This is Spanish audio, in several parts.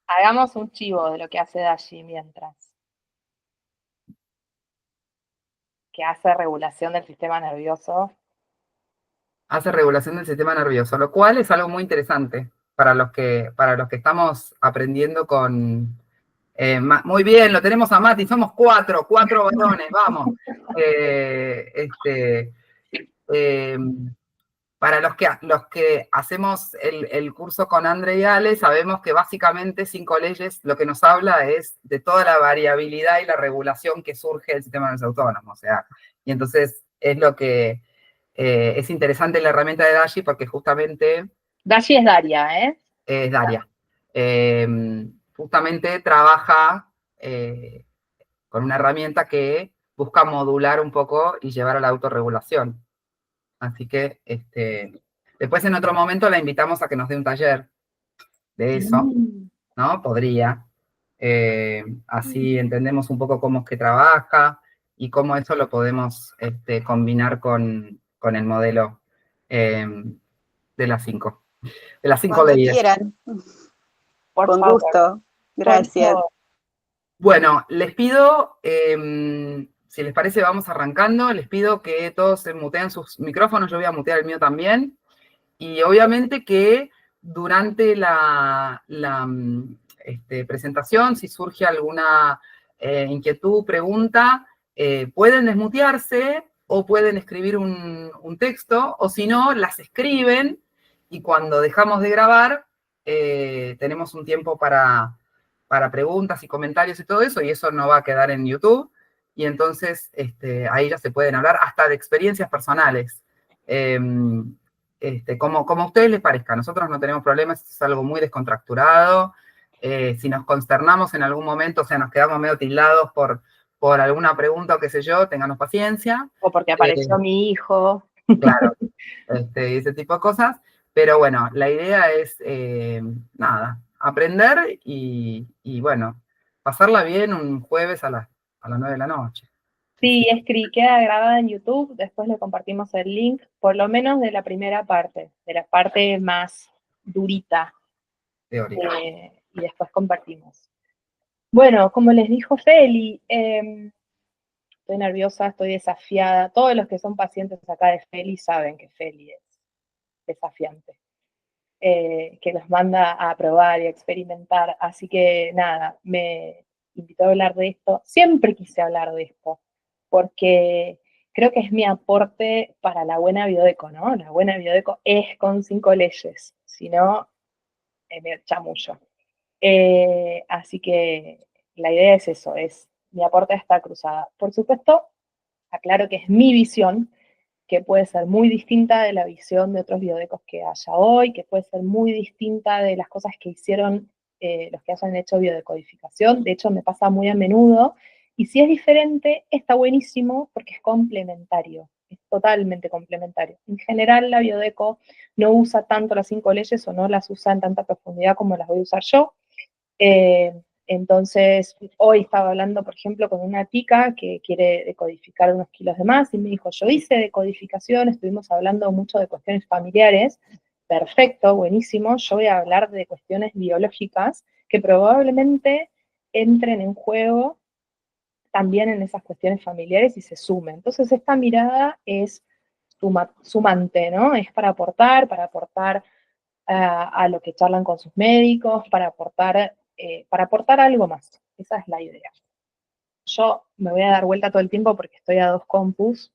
Hagamos un chivo de lo que hace Dashi mientras. Que hace regulación del sistema nervioso. Hace regulación del sistema nervioso, lo cual es algo muy interesante para los que estamos aprendiendo con... muy bien, lo tenemos a Mati, somos cuatro varones, vamos. Eh, para los que hacemos el curso con André y Ale, sabemos que básicamente 5 leyes lo que nos habla es de toda la variabilidad y la regulación que surge del sistema nervioso autónomo. O sea, y entonces es lo que es interesante la herramienta de Dashi porque justamente Dashi es Daria, ¿eh? es Daria. Eh, Justamente trabaja con una herramienta que busca modular un poco y llevar a la autorregulación. Así que después en otro momento la invitamos a que nos dé un taller de eso, ¿no? Podría. Así entendemos un poco cómo es que trabaja y cómo eso lo podemos combinar con el modelo de las 5. De las 5 Cuando leyes. quieran, Por con favor. gusto. Por Gracias. favor. Bueno, les pido, si les parece, vamos arrancando. Les pido que todos se muteen sus micrófonos. Yo voy a mutear el mío también. Y obviamente que durante la presentación, si surge alguna inquietud, pregunta, pueden desmutearse o pueden escribir un texto, o si no, las escriben y cuando dejamos de grabar, tenemos un tiempo para preguntas y comentarios y todo eso, y eso no va a quedar en YouTube. Y entonces ahí ya se pueden hablar hasta de experiencias personales. Como a ustedes les parezca, nosotros no tenemos problemas, es algo muy descontracturado. Si nos consternamos en algún momento, o sea, nos quedamos medio tildados por alguna pregunta o qué sé yo, ténganos paciencia. O porque apareció mi hijo. Claro, ese tipo de cosas. Pero bueno, la idea es, nada, aprender y bueno, pasarla bien un jueves a las 9 de la noche. Sí, queda grabada en YouTube, después le compartimos el link, por lo menos de la primera parte, de la parte más durita, Teórica. y después compartimos. Bueno, como les dijo Feli, estoy nerviosa, estoy desafiada. Todos los que son pacientes acá de Feli saben que Feli es desafiante, que los manda a probar y a experimentar. Así que nada, me invitó a hablar de esto. Siempre quise hablar de esto, porque creo que es mi aporte para la buena biodeco, ¿no? La buena biodeco es con 5 leyes, si no, me chamullo. Así que la idea es eso, es mi aporte a esta cruzada. Por supuesto, aclaro que es mi visión, que puede ser muy distinta de la visión de otros biodecos que haya hoy, que puede ser muy distinta de las cosas que hicieron los que hayan hecho biodecodificación. De hecho, me pasa muy a menudo. Y si es diferente, está buenísimo porque es complementario, es totalmente complementario. En general, la biodeco no usa tanto las 5 leyes o no las usa en tanta profundidad como las voy a usar yo. Entonces, hoy estaba hablando, por ejemplo, con una tica que quiere decodificar unos kilos de más y me dijo, yo hice decodificación, estuvimos hablando mucho de cuestiones familiares, perfecto, buenísimo, yo voy a hablar de cuestiones biológicas que probablemente entren en juego también en esas cuestiones familiares y se sumen. Entonces, esta mirada es sumante, ¿no? Es para aportar a lo que charlan con sus médicos, para aportar algo más. Esa es la idea. Yo me voy a dar vuelta todo el tiempo porque estoy a 2 compus.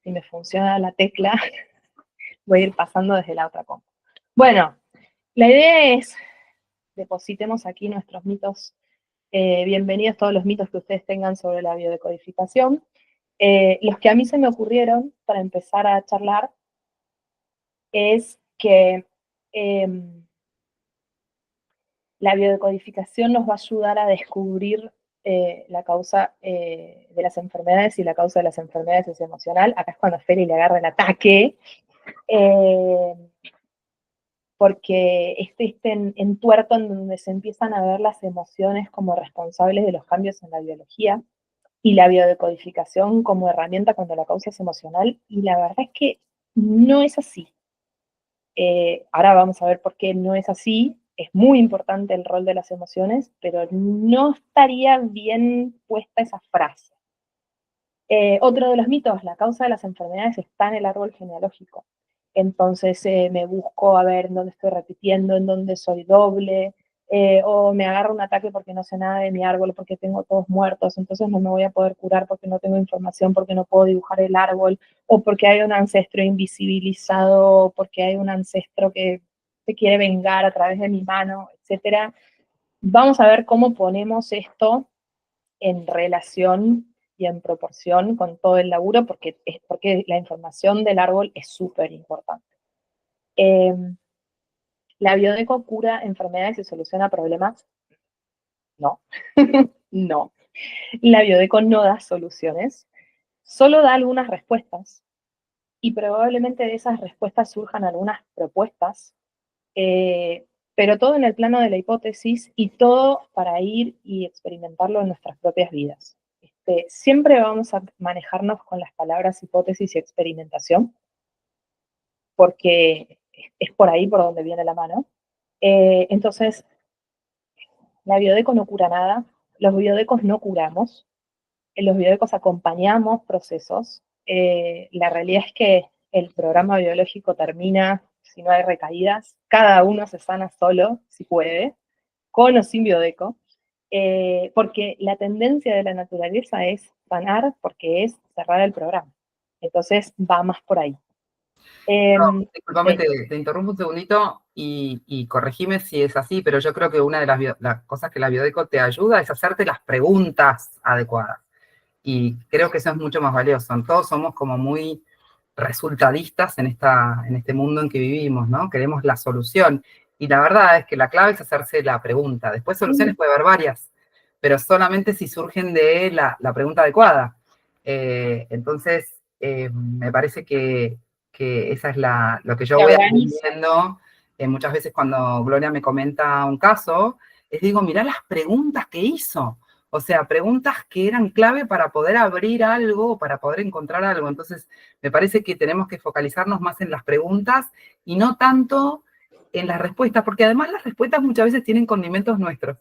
Si me funciona la tecla, voy a ir pasando desde la otra compu. Bueno, la idea es, depositemos aquí nuestros mitos. Bienvenidos todos los mitos que ustedes tengan sobre la biodecodificación. Los que a mí se me ocurrieron para empezar a charlar es que la biodecodificación nos va a ayudar a descubrir la causa de las enfermedades, y la causa de las enfermedades es emocional. Acá es cuando Feli le agarra el ataque, porque este entuerto en donde se empiezan a ver las emociones como responsables de los cambios en la biología, y la biodecodificación como herramienta cuando la causa es emocional, y la verdad es que no es así. Ahora vamos a ver por qué no es así, es muy importante el rol de las emociones, pero no estaría bien puesta esa frase. Otro de los mitos, la causa de las enfermedades está en el árbol genealógico. Entonces me busco a ver en dónde estoy repitiendo, en dónde soy doble, o me agarro un ataque porque no sé nada de mi árbol, porque tengo todos muertos, entonces no me voy a poder curar porque no tengo información, porque no puedo dibujar el árbol, o porque hay un ancestro invisibilizado, o porque hay un ancestro que se quiere vengar a través de mi mano, etcétera. Vamos a ver cómo ponemos esto en relación y en proporción con todo el laburo, porque la información del árbol es súper importante. Eh, ¿La biodeco cura enfermedades y soluciona problemas? No, no. La biodeco no da soluciones, solo da algunas respuestas y probablemente de esas respuestas surjan algunas propuestas, eh, pero todo en el plano de la hipótesis y todo para ir y experimentarlo en nuestras propias vidas. Siempre vamos a manejarnos con las palabras hipótesis y experimentación, porque es por ahí por donde viene la mano. Entonces, la biodeco no cura nada, los biodecos no curamos, en los biodecos acompañamos procesos. La realidad es que el programa biológico termina si no hay recaídas, cada uno se sana solo, si puede, con o sin biodeco, porque la tendencia de la naturaleza es sanar porque es cerrar el programa. Entonces va más por ahí. No, disculpame, Sí. te interrumpo un segundito y corregime si es así, pero yo creo que una de las cosas que la biodeco te ayuda es hacerte las preguntas adecuadas. Y creo que eso es mucho más valioso. Todos somos como muy resultadistas en este mundo en que vivimos, ¿no? Queremos la solución. Y la verdad es que la clave es hacerse la pregunta. Después soluciones puede haber varias, pero solamente si surgen de la pregunta adecuada. Entonces, me parece que esa es lo que yo Se voy organiza. aprendiendo. Muchas veces cuando Gloria me comenta un caso, les digo, mirá las preguntas que hizo. O sea, preguntas que eran clave para poder abrir algo, para poder encontrar algo. Entonces, me parece que tenemos que focalizarnos más en las preguntas y no tanto en las respuestas, porque además las respuestas muchas veces tienen condimentos nuestros.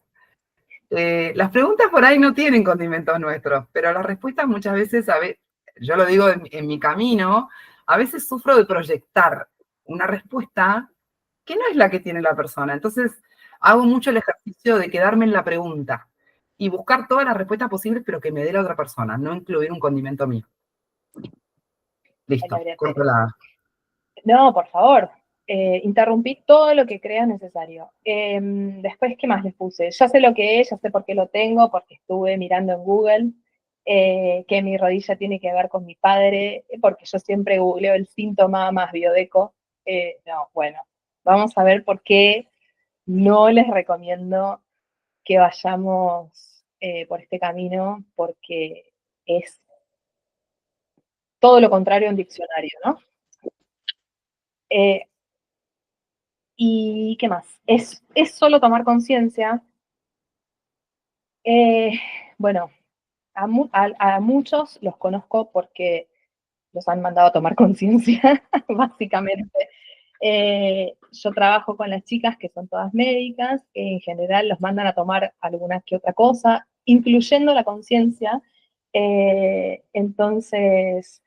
Las preguntas por ahí no tienen condimentos nuestros, pero las respuestas muchas veces, yo lo digo en mi camino, a veces sufro de proyectar una respuesta que no es la que tiene la persona. Entonces, hago mucho el ejercicio de quedarme en la pregunta y buscar todas las respuestas posibles, pero que me dé la otra persona, no incluir un condimento mío. Ay, Listo, Gabriel, corto la... no, por favor, interrumpí todo lo que creas necesario. Después, ¿qué más les puse? Ya sé lo que es, ya sé por qué lo tengo, porque estuve mirando en Google, que mi rodilla tiene que ver con mi padre, porque yo siempre googleo el síntoma más biodeco. No, bueno, vamos a ver por qué no les recomiendo que vayamos por este camino, porque es todo lo contrario a un diccionario, ¿no? Eh, ¿Y qué más? Es solo tomar conciencia. Eh, bueno, a muchos los conozco porque los han mandado a tomar conciencia, básicamente. Yo trabajo con las chicas que son todas médicas, que en general los mandan a tomar alguna que otra cosa, incluyendo la conciencia. Entonces,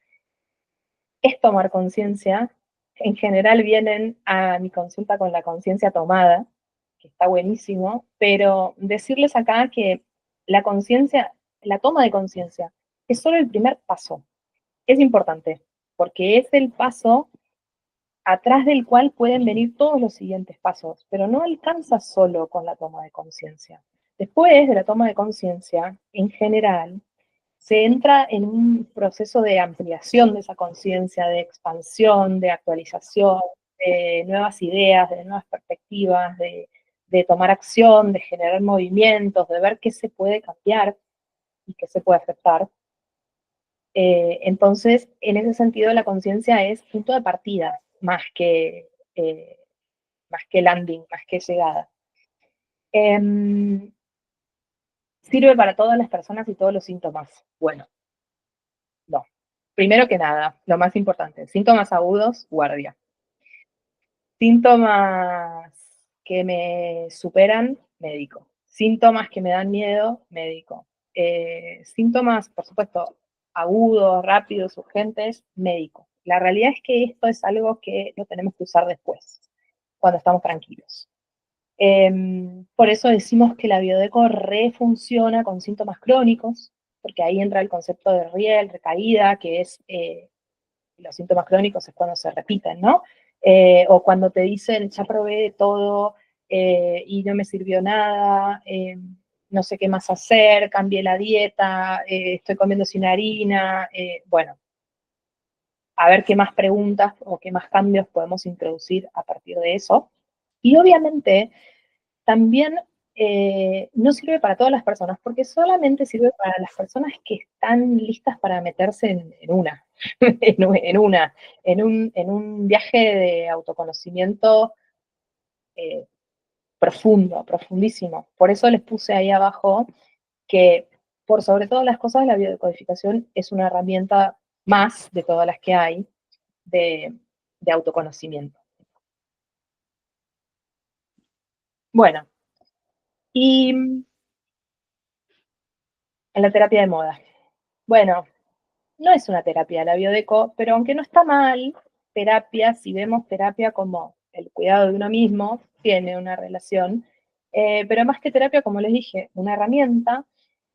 es tomar conciencia. En general vienen a mi consulta con la conciencia tomada, que está buenísimo, pero decirles acá que la conciencia, la toma de conciencia, es solo el primer paso. Es importante, porque es el paso atrás del cual pueden venir todos los siguientes pasos, pero no alcanza solo con la toma de conciencia. Después de la toma de conciencia, en general, se entra en un proceso de ampliación de esa conciencia, de expansión, de actualización, de nuevas ideas, de nuevas perspectivas, de tomar acción, de generar movimientos, de ver qué se puede cambiar y qué se puede aceptar. Entonces, en ese sentido, la conciencia es punto de partida, eh, más que landing, más que llegada. ¿Sirve para todas las personas y todos los síntomas? Bueno, no. Primero que nada, lo más importante, síntomas agudos, guardia. Síntomas que me superan, médico. Síntomas que me dan miedo, médico. Síntomas, por supuesto, agudos, rápidos, urgentes, médico. La realidad es que esto es algo que lo tenemos que usar después, cuando estamos tranquilos. Por eso decimos que la biodeco refunciona con síntomas crónicos, porque ahí entra el concepto de riel, recaída, que es, los síntomas crónicos es cuando se repiten, ¿no? O cuando te dicen, ya probé de todo y no me sirvió nada, no sé qué más hacer, cambié la dieta, estoy comiendo sin harina, bueno, a ver qué más preguntas o qué más cambios podemos introducir a partir de eso. Y obviamente también no sirve para todas las personas, porque solamente sirve para las personas que están listas para meterse en una, en un viaje de autoconocimiento eh, profundo, profundísimo. Por eso les puse ahí abajo que, por sobre todas las cosas, la biodecodificación es una herramienta más de todas las que hay de, de autoconocimiento. Bueno, y en la terapia de moda. Bueno, no es una terapia la biodeco, pero aunque no está mal, terapia, si vemos terapia como el cuidado de uno mismo, tiene una relación, pero más que terapia, como les dije, una herramienta,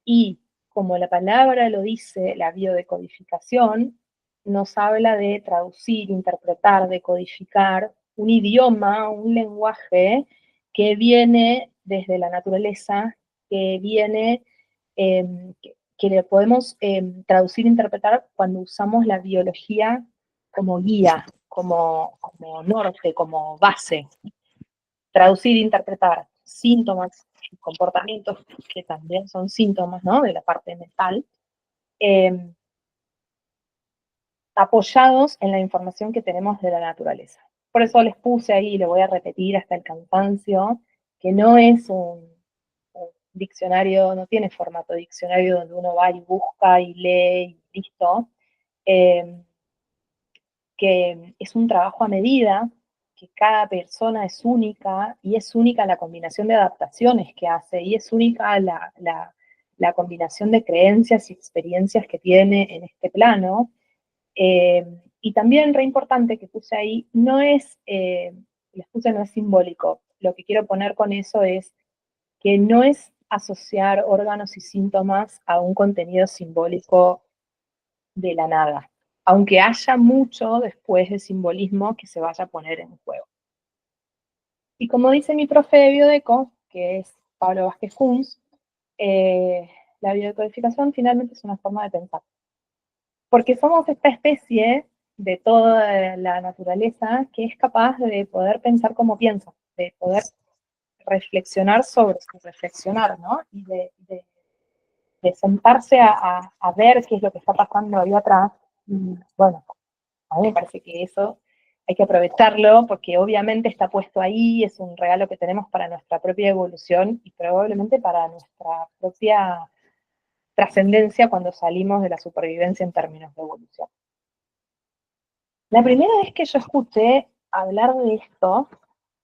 y como la palabra lo dice, la biodecodificación nos habla de traducir, interpretar, decodificar un idioma, un lenguaje que viene desde la naturaleza, que viene, que le podemos traducir e interpretar cuando usamos la biología como guía, como norte, como base. Traducir e interpretar síntomas y comportamientos que también son síntomas, ¿no?, de la parte mental, eh, apoyados en la información que tenemos de la naturaleza. Por eso les puse ahí, y lo voy a repetir hasta el cansancio, que no es un diccionario, no tiene formato diccionario donde uno va y busca y lee y listo, eh, que es un trabajo a medida, que cada persona es única, y es única la combinación de adaptaciones que hace, y es única la combinación de creencias y experiencias que tiene en este plano. Y también, re importante que puse ahí, no es, les puse no es simbólico. Lo que quiero poner con eso es que no es asociar órganos y síntomas a un contenido simbólico de la nada, aunque haya mucho después de simbolismo que se vaya a poner en juego. Y como dice mi profe de biodeco, que es Pablo Vázquez Kunz, la biodecodificación finalmente es una forma de pensar. Porque somos esta especie de toda la naturaleza que es capaz de poder pensar como piensa, de poder reflexionar sobre su reflexionar, ¿no? Y de sentarse a ver qué es lo que está pasando ahí atrás. Y bueno, a mí me parece que eso hay que aprovecharlo porque obviamente está puesto ahí, es un regalo que tenemos para nuestra propia evolución y probablemente para nuestra propia trascendencia cuando salimos de la supervivencia en términos de evolución. La primera vez que yo escuché hablar de esto,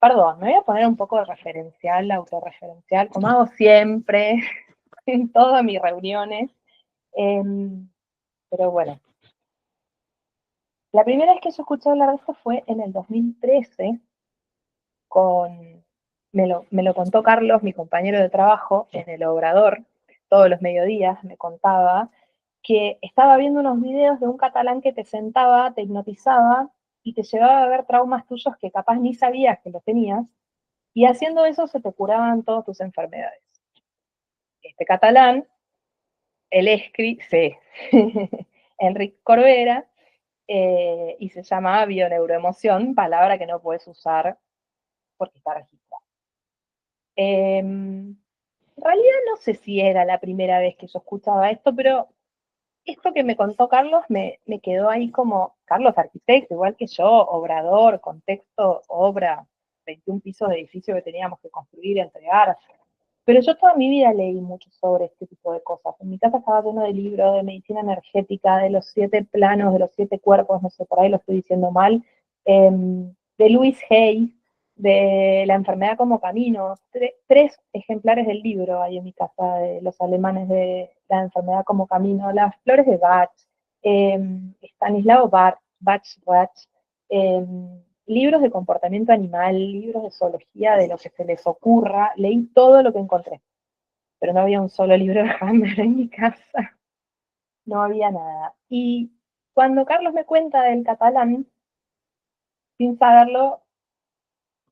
perdón, me voy a poner un poco de referencial, autorreferencial, como hago siempre en todas mis reuniones, eh, pero bueno, la primera vez que yo escuché hablar de esto fue en el 2013, me lo contó Carlos, mi compañero de trabajo, en el Obrador, todos los mediodías me contaba que estaba viendo unos videos de un catalán que te sentaba, te hipnotizaba y te llevaba a ver traumas tuyos que capaz ni sabías que los tenías, y haciendo eso se te curaban todas tus enfermedades. Este catalán, el sí, Enric Corbera, y se llama bioneuroemoción, palabra que no puedes usar porque está registrada. En realidad no sé si era la primera vez que yo escuchaba esto, pero esto que me contó Carlos me quedó ahí como, Carlos arquitecto, igual que yo, obrador, contexto, obra, 21 pisos de edificio que teníamos que construir y entregar. Pero yo toda mi vida leí mucho sobre este tipo de cosas. En mi casa estaba lleno de libros de medicina energética, de los 7 planos, de los 7 cuerpos, no sé, por ahí lo estoy diciendo mal, de Louise Hay, de La enfermedad como camino. Tres ejemplares del libro hay en mi casa de los alemanes de La enfermedad como camino. Las flores de Bach, Stanislao Bach, libros de comportamiento animal, libros de zoología, de lo que se les ocurra. Leí todo lo que encontré, pero no había un solo libro de Hammer en mi casa. No había nada. Y cuando Carlos me cuenta del catalán, sin saberlo,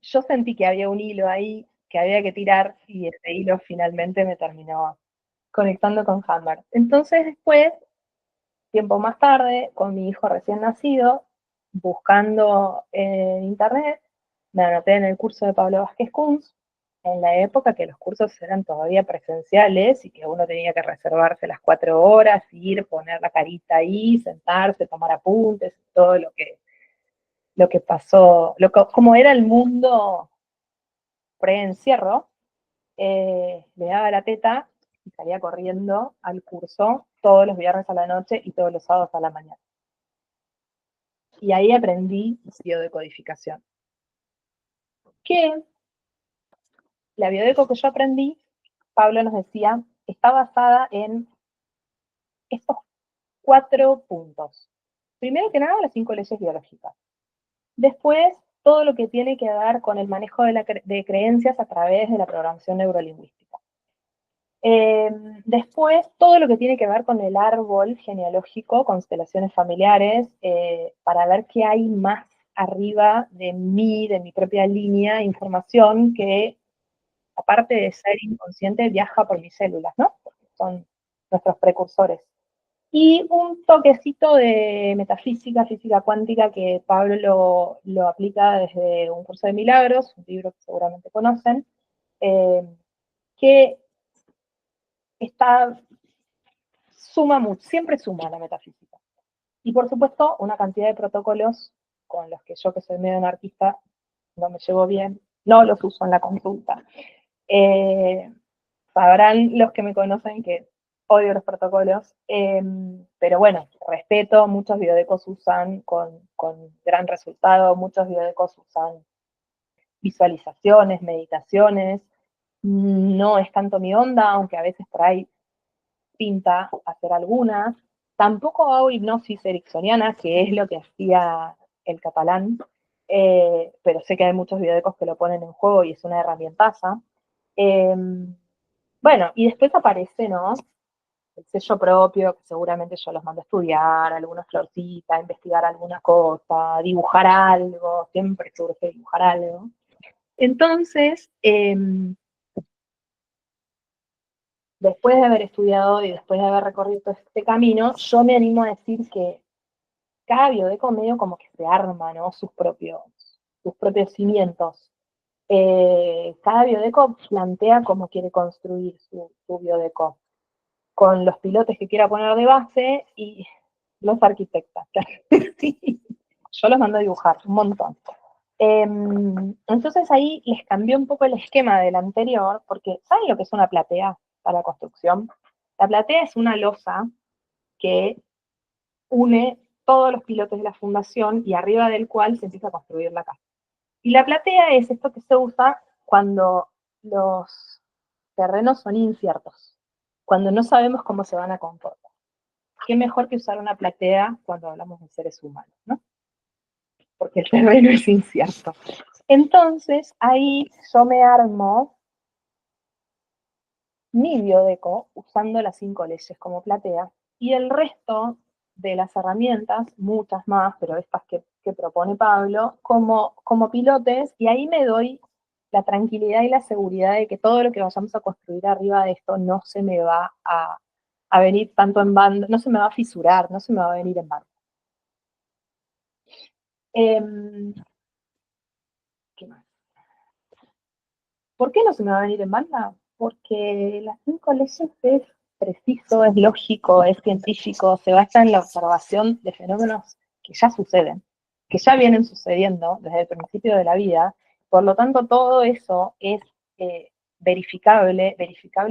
yo sentí que había un hilo ahí que había que tirar y ese hilo finalmente me terminó conectando con Hammer. Entonces después, tiempo más tarde, con mi hijo recién nacido, buscando en internet, me anoté en el curso de Pablo Vázquez Kunz, en la época que los cursos eran todavía presenciales y que uno tenía que reservarse las 4 horas, ir, poner la carita ahí, sentarse, tomar apuntes, todo lo que pasó, cómo era el mundo pre-encierro. Le daba la teta y salía corriendo al curso todos los viernes a la noche y todos los sábados a la mañana. Y ahí aprendí biodecodificación. Que la biodeco que yo aprendí, Pablo nos decía, está basada en estos 4 puntos. Primero que nada, las 5 leyes biológicas. Después, todo lo que tiene que ver con el manejo de creencias a través de la programación neurolingüística. Después, todo lo que tiene que ver con el árbol genealógico, constelaciones familiares, para ver qué hay más arriba de mí, de mi propia línea, información que, aparte de ser inconsciente, viaja por mis células, ¿no? Porque son nuestros precursores. Y un toquecito de metafísica, física cuántica, que Pablo lo aplica desde un curso de milagros, un libro que seguramente conocen, que siempre suma la metafísica. Y por supuesto, una cantidad de protocolos con los que yo, que soy medio anarquista, no me llevo bien, no los uso en la consulta. Sabrán los que me conocen que odio los protocolos, pero bueno, respeto, muchos biodecos usan con gran resultado, muchos biodecos usan visualizaciones, meditaciones, no es tanto mi onda, aunque a veces por ahí pinta hacer algunas. Tampoco hago hipnosis ericksoniana, que es lo que hacía el catalán, pero sé que hay muchos biodecos que lo ponen en juego y es una herramientaza. Bueno, y después aparece, ¿no? El sello propio, que seguramente yo los mando a estudiar, algunas florcitas, investigar alguna cosa, dibujar algo, siempre surge dibujar algo. Entonces, después de haber estudiado y después de haber recorrido todo este camino, yo me animo a decir que cada biodeco medio como que se arma, ¿no? Sus propios cimientos. Cada biodeco plantea cómo quiere construir su biodeco, con los pilotes que quiera poner de base y los arquitectas. Sí, yo los mando a dibujar un montón. Entonces ahí les cambió un poco el esquema del anterior, porque ¿saben lo que es una platea para la construcción? La platea es una losa que une todos los pilotes de la fundación y arriba del cual se empieza a construir la casa. Y la platea es esto que se usa cuando los terrenos son inciertos, cuando no sabemos cómo se van a comportar. ¿Qué mejor que usar una platea cuando hablamos de seres humanos, ¿no? Porque el terreno es incierto. Entonces, ahí yo me armo mi biodeco usando las 5 leyes como platea, y el resto de las herramientas, muchas más, pero estas que propone Pablo, como pilotes, y ahí me doy la tranquilidad y la seguridad de que todo lo que vayamos a construir arriba de esto no se me va a venir tanto en banda, no se me va a fisurar, no se me va a venir en banda. ¿Qué más? ¿Por qué no se me va a venir en banda? Porque las 5 leyes es preciso, es lógico, es científico, se basa en la observación de fenómenos que ya suceden, que ya vienen sucediendo desde el principio de la vida. Por lo tanto, todo eso es verificable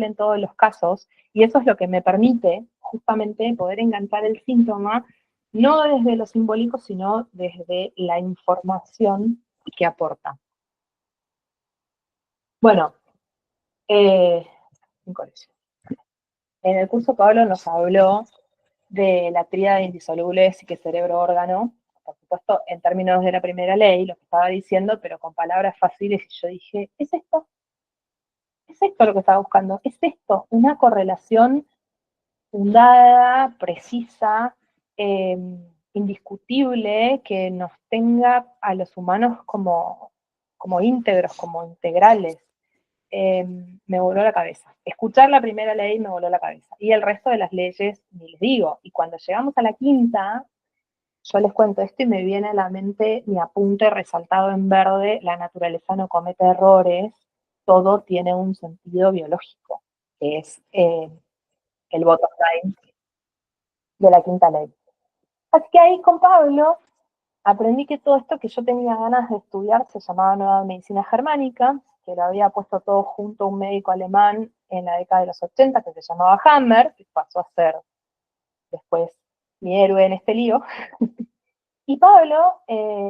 en todos los casos, y eso es lo que me permite justamente poder enganchar el síntoma, no desde lo simbólico, sino desde la información que aporta. Bueno, en colegio. En el curso Pablo nos habló de la tríada indisoluble de psique, cerebro, órgano, por supuesto en términos de la primera ley, lo que estaba diciendo, pero con palabras fáciles, y yo dije, es esto lo que estaba buscando, es esto, una correlación fundada, precisa, eh, indiscutible, que nos tenga a los humanos como íntegros, como integrales. Me voló la cabeza. Escuchar la primera ley me voló la cabeza. Y el resto de las leyes, ni les digo. Y cuando llegamos a la quinta, yo les cuento esto y me viene a la mente mi apunte resaltado en verde: la naturaleza no comete errores, todo tiene un sentido biológico, que es el bottom line de la quinta ley. Así que ahí con Pablo aprendí que todo esto que yo tenía ganas de estudiar se llamaba Nueva Medicina Germánica, que lo había puesto todo junto un médico alemán en la década de los 80 que se llamaba Hammer, que pasó a ser después mi héroe en este lío. Y Pablo,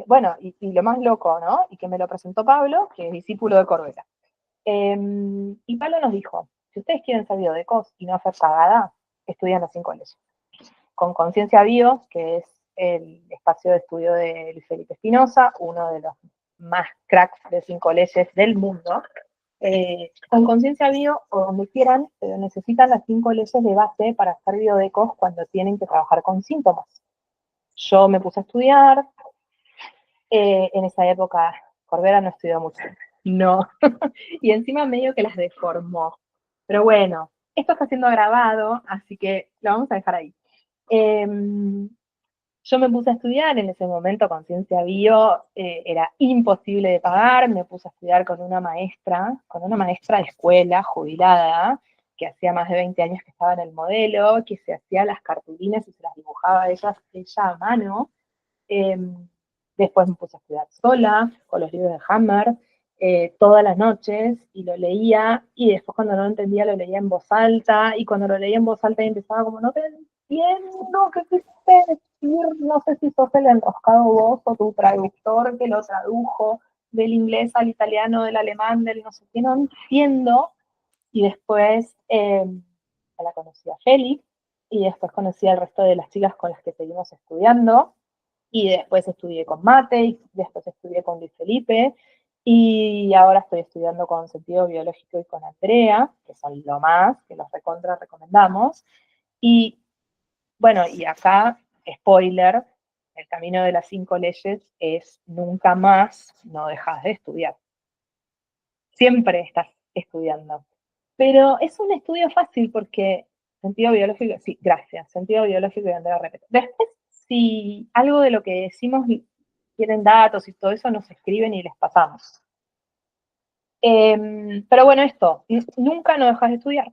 bueno, y lo más loco, ¿no? Y que me lo presentó Pablo, que es discípulo de Corbera. Y Pablo nos dijo, si ustedes quieren ser biodecos y no hacer cagada, estudian los 5 leyes. Con Conciencia Bio, que es el espacio de estudio de Luis Felipe Espinosa, uno de los más cracks de 5 leyes del mundo. Con Conciencia Bio, o donde quieran, pero necesitan las 5 leyes de base para ser biodecos cuando tienen que trabajar con síntomas. Yo me puse a estudiar, en esa época Corbera no estudió mucho, no, y encima medio que las deformó. Pero bueno, esto está siendo grabado, así que lo vamos a dejar ahí. Eh, yo me puse a estudiar en ese momento, Conciencia Bio, era imposible de pagar, me puse a estudiar con una maestra de escuela jubilada, que hacía más de 20 años que estaba en el modelo, que se hacía las cartulinas y se las dibujaba ella a mano. Eh, Después me puse a estudiar sola, con los libros de Hammer, todas las noches, y lo leía, y después cuando no entendía lo leía en voz alta, y cuando lo leía en voz alta y empezaba como, no te entiendo, ¿qué quisiste decir? No sé si sos el enroscado vos o tu traductor que lo tradujo del inglés al italiano, del alemán, del no sé qué, no entiendo. Y después la conocí a Félix, y después conocí al resto de las chicas con las que seguimos estudiando, y después estudié con Mate, y después estudié con Luis Felipe, y ahora estoy estudiando con Sentido Biológico y con Andrea, que son lo más, que los recontra recomendamos. Y bueno, y acá, spoiler, el camino de las 5 leyes es nunca más no dejas de estudiar. Siempre estás estudiando. Pero es un estudio fácil porque sentido biológico, sí, gracias, sentido biológico y Andrea repito. Después, si algo de lo que decimos quieren datos y todo eso, nos escriben y les pasamos. Pero bueno, esto, nunca no dejas de estudiar.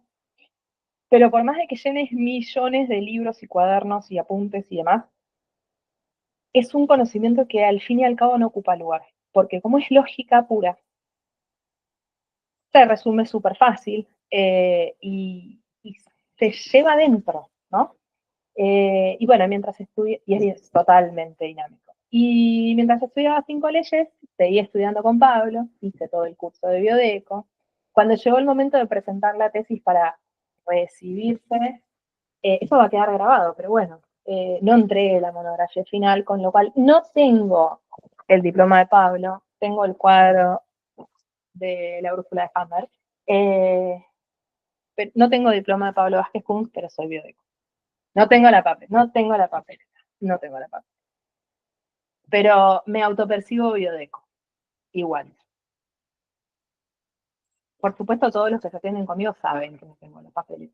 Pero por más de que llenes millones de libros y cuadernos y apuntes y demás, es un conocimiento que al fin y al cabo no ocupa lugar. Porque como es lógica pura, se resume súper fácil, y se lleva adentro, ¿no? Y bueno, mientras estudié, y es totalmente dinámico. Y mientras estudiaba 5 leyes, seguí estudiando con Pablo, hice todo el curso de biodeco. Cuando llegó el momento de presentar la tesis para recibirse, eso va a quedar grabado, pero bueno, no entregué la monografía final, con lo cual no tengo el diploma de Pablo, tengo el cuadro de la brújula de Hammer. Eh, no tengo diploma de Pablo Vázquez Kunz, pero soy biodeco. No tengo la papel, no tengo la papel, no tengo la papel. Pero me autopercibo biodeco, igual. Por supuesto, todos los que se atienden conmigo saben que no tengo la papel.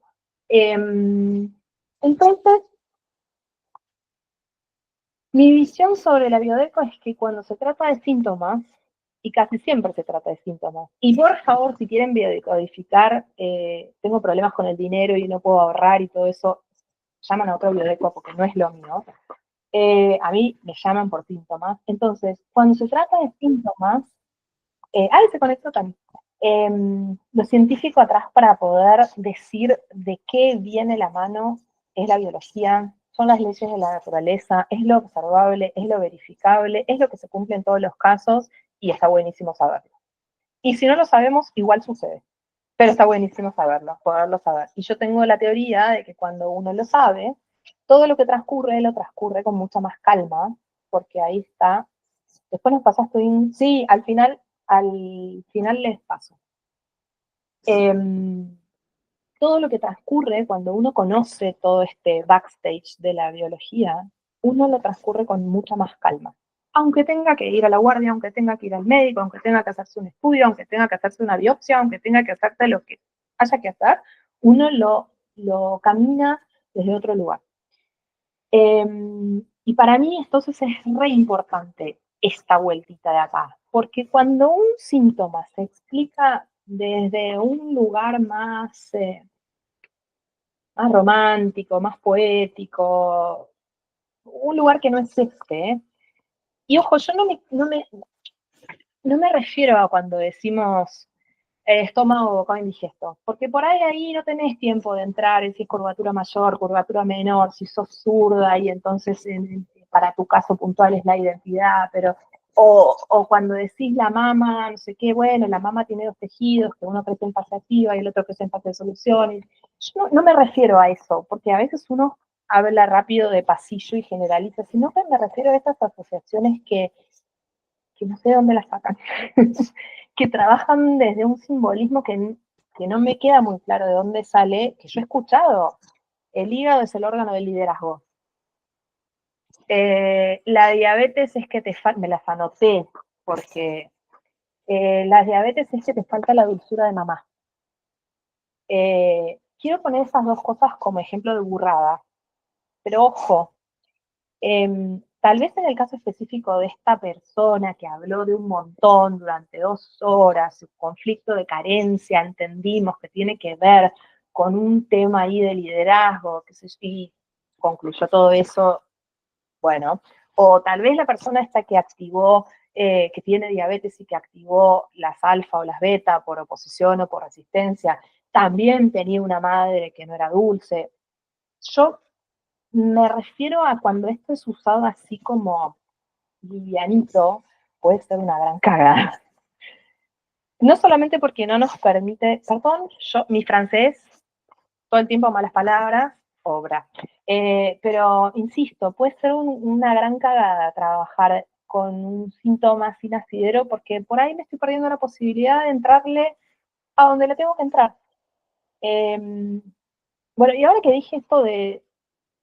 Entonces, mi visión sobre la biodeco es que cuando se trata de síntomas, y casi siempre se trata de síntomas, y por favor, si quieren biodecodificar, tengo problemas con el dinero y no puedo ahorrar y todo eso, llaman a otro biodeco porque no es lo mío. A mí me llaman por síntomas. Entonces, cuando se trata de síntomas, ahí se conectó también. Lo científico atrás para poder decir de qué viene la mano es la biología, son las leyes de la naturaleza, es lo observable, es lo verificable, es lo que se cumple en todos los casos y está buenísimo saberlo. Y si no lo sabemos, igual sucede. Pero está buenísimo saberlo, poderlo saber. Y yo tengo la teoría de que cuando uno lo sabe, todo lo que transcurre, lo transcurre con mucha más calma, porque ahí está. Después nos pasaste un... Sí, al final les paso. Eh, todo lo que transcurre cuando uno conoce todo este backstage de la biología, uno lo transcurre con mucha más calma. Aunque tenga que ir a la guardia, aunque tenga que ir al médico, aunque tenga que hacerse un estudio, aunque tenga que hacerse una biopsia, aunque tenga que hacerse lo que haya que hacer, uno lo camina desde otro lugar. Eh, y para mí entonces es re importante esta vueltita de acá, porque cuando un síntoma se explica desde un lugar más romántico, más poético, un lugar que no es este, ¿eh? Y ojo, yo no me refiero a cuando decimos estómago, bocado indigesto, porque por ahí no tenés tiempo de entrar en si es curvatura mayor, curvatura menor, si sos zurda y entonces para tu caso puntual es la identidad, pero o cuando decís la mama, no sé qué, bueno, la mama tiene dos tejidos, que uno crece en fase activa y el otro crece en fase de solución. Y yo no me refiero a eso, porque a veces uno habla rápido de pasillo y generaliza, sino que me refiero a estas asociaciones que no sé de dónde las sacan, que trabajan desde un simbolismo que no me queda muy claro de dónde sale, que yo he escuchado. El hígado es el órgano del liderazgo. La diabetes es que me las anoté, porque la diabetes es que te falta la dulzura de mamá. Quiero poner esas dos cosas como ejemplo de burrada, pero ojo, tal vez en el caso específico de esta persona que habló de un montón durante 2 horas, su conflicto de carencia, entendimos que tiene que ver con un tema ahí de liderazgo, que sé yo, y concluyó todo eso, bueno, o tal vez la persona esta que activó, que tiene diabetes y que activó las alfa o las beta por oposición o por resistencia, también tenía una madre que no era dulce. Yo me refiero a cuando esto es usado así como livianito, puede ser una gran cagada. No solamente porque no nos permite, perdón, mi francés, todo el tiempo malas palabras, obra. Pero, insisto, puede ser una gran cagada trabajar con un síntoma sin asidero porque por ahí me estoy perdiendo la posibilidad de entrarle a donde le tengo que entrar. Eh, bueno, y ahora que dije esto de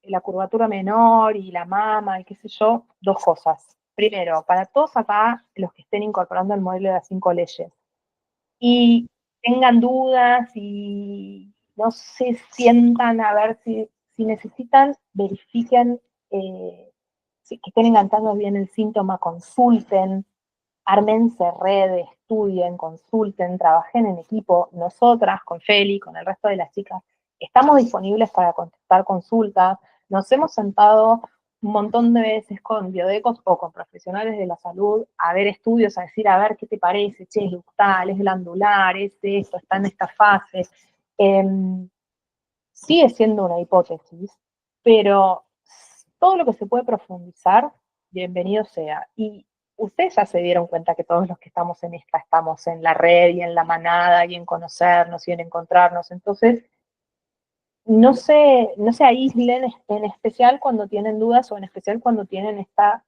la curvatura menor y la mama y qué sé yo, dos cosas. Primero, para todos acá, los que estén incorporando el modelo de las 5 leyes y tengan dudas y no se sientan a ver si necesitan, verifiquen que estén enganchando bien el síntoma, consulten, ármense redes, estudien, consulten, trabajen en equipo. Nosotras, con Feli, con el resto de las chicas, estamos disponibles para contestar consultas. Nos hemos sentado un montón de veces con biodecos o con profesionales de la salud a ver estudios, a decir, a ver qué te parece, che, es ductal, es glandular, es esto, está en esta fase. Eh, Sigue siendo una hipótesis, pero todo lo que se puede profundizar, bienvenido sea. Y ustedes ya se dieron cuenta que todos los que estamos en esta estamos en la red y en la manada y en conocernos y en encontrarnos. Entonces, no se aíslen en especial cuando tienen dudas o en especial cuando tienen esta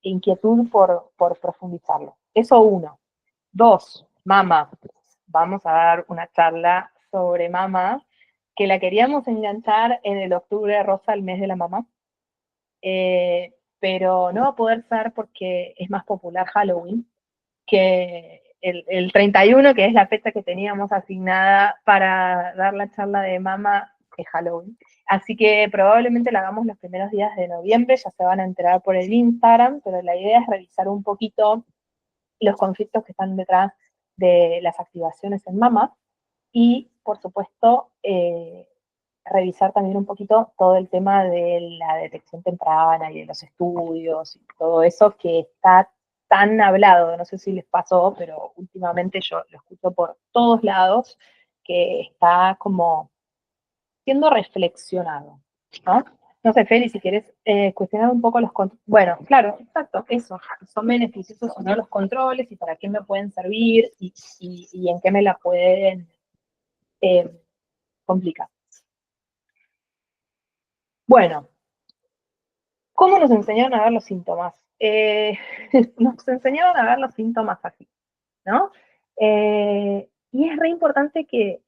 inquietud por profundizarlo. Eso uno. Dos, mama. Vamos a dar una charla sobre mama, que la queríamos enganchar en el octubre rosa, el mes de la mamá, pero no va a poder ser porque es más popular Halloween que el 31, que es la fecha que teníamos asignada para dar la charla de mama, es Halloween. Así que probablemente la hagamos los primeros días de noviembre, ya se van a enterar por el Instagram, pero la idea es revisar un poquito los conflictos que están detrás de las activaciones en mama y, por supuesto, revisar también un poquito todo el tema de la detección temprana y de los estudios y todo eso que está tan hablado, no sé si les pasó, pero últimamente yo lo escucho por todos lados, que está como siendo reflexionado, ¿no? No sé, Feli, si querés cuestionar un poco los controles. Bueno, claro, exacto, eso. ¿Son beneficiosos o no los controles y para qué me pueden servir y en qué me la pueden eh, complicar? Bueno, ¿cómo nos enseñaron a ver los síntomas? Nos enseñaron a ver los síntomas así, ¿no? Y es re importante que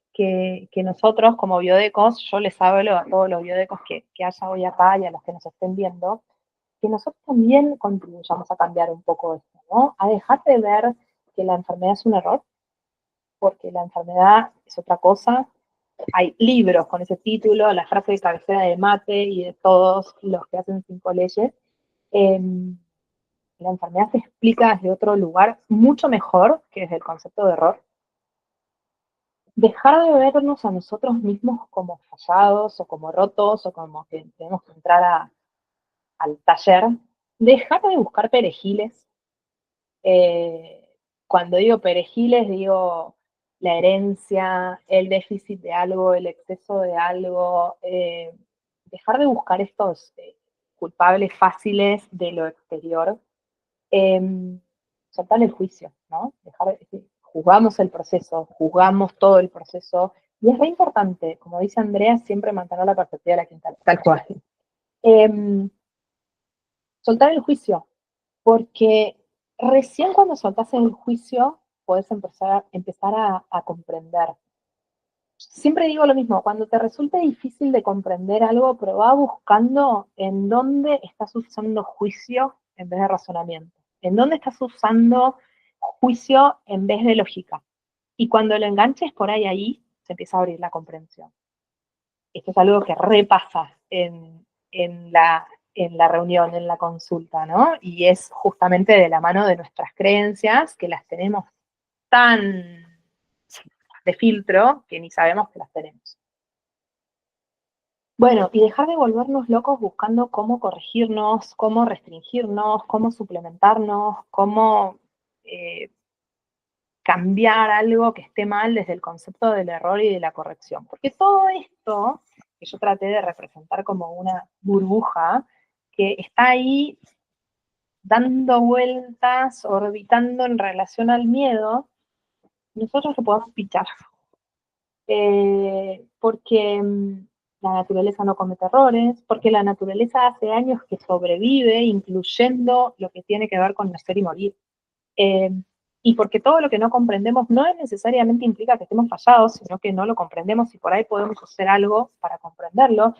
nosotros, como biodecos, yo les hablo a todos los biodecos que haya hoy acá y a los que nos estén viendo, que nosotros también contribuyamos a cambiar un poco esto, ¿no? A dejar de ver que la enfermedad es un error, porque la enfermedad es otra cosa. Hay libros con ese título, la frase de cabecera de Mate y de todos los que hacen 5 leyes. Eh, la enfermedad se explica desde otro lugar mucho mejor que desde el concepto de error. Dejar de vernos a nosotros mismos como fallados o como rotos o como que tenemos que entrar al taller. Dejar de buscar perejiles. Eh, Cuando digo perejiles, digo la herencia, el déficit de algo, el exceso de algo. Dejar de buscar estos culpables fáciles de lo exterior. Eh, Soltar el juicio, ¿no? Juzgamos el proceso, juzgamos todo el proceso. Y es re importante, como dice Andrea, siempre mantener la perspectiva de la quinta, tal cual. Eh, Soltar el juicio, porque recién cuando soltás el juicio podés empezar a comprender. Siempre digo lo mismo, cuando te resulte difícil de comprender algo, probá buscando en dónde estás usando juicio en vez de razonamiento, en dónde estás usando juicio en vez de lógica. Y cuando lo enganches por ahí se empieza a abrir la comprensión. Esto es algo que repasa en la reunión, en la consulta, ¿no? Y es justamente de la mano de nuestras creencias, que las tenemos tan de filtro que ni sabemos que las tenemos. Bueno, y dejar de volvernos locos buscando cómo corregirnos, cómo restringirnos, cómo suplementarnos, cómo cambiar algo que esté mal desde el concepto del error y de la corrección. Porque todo esto, que yo traté de representar como una burbuja, que está ahí dando vueltas, orbitando en relación al miedo, nosotros lo podemos pichar. Porque la naturaleza no comete errores, porque la naturaleza hace años que sobrevive, incluyendo lo que tiene que ver con nacer y morir. Eh, y porque todo lo que no comprendemos no necesariamente implica que estemos fallados, sino que no lo comprendemos y por ahí podemos hacer algo para comprenderlo,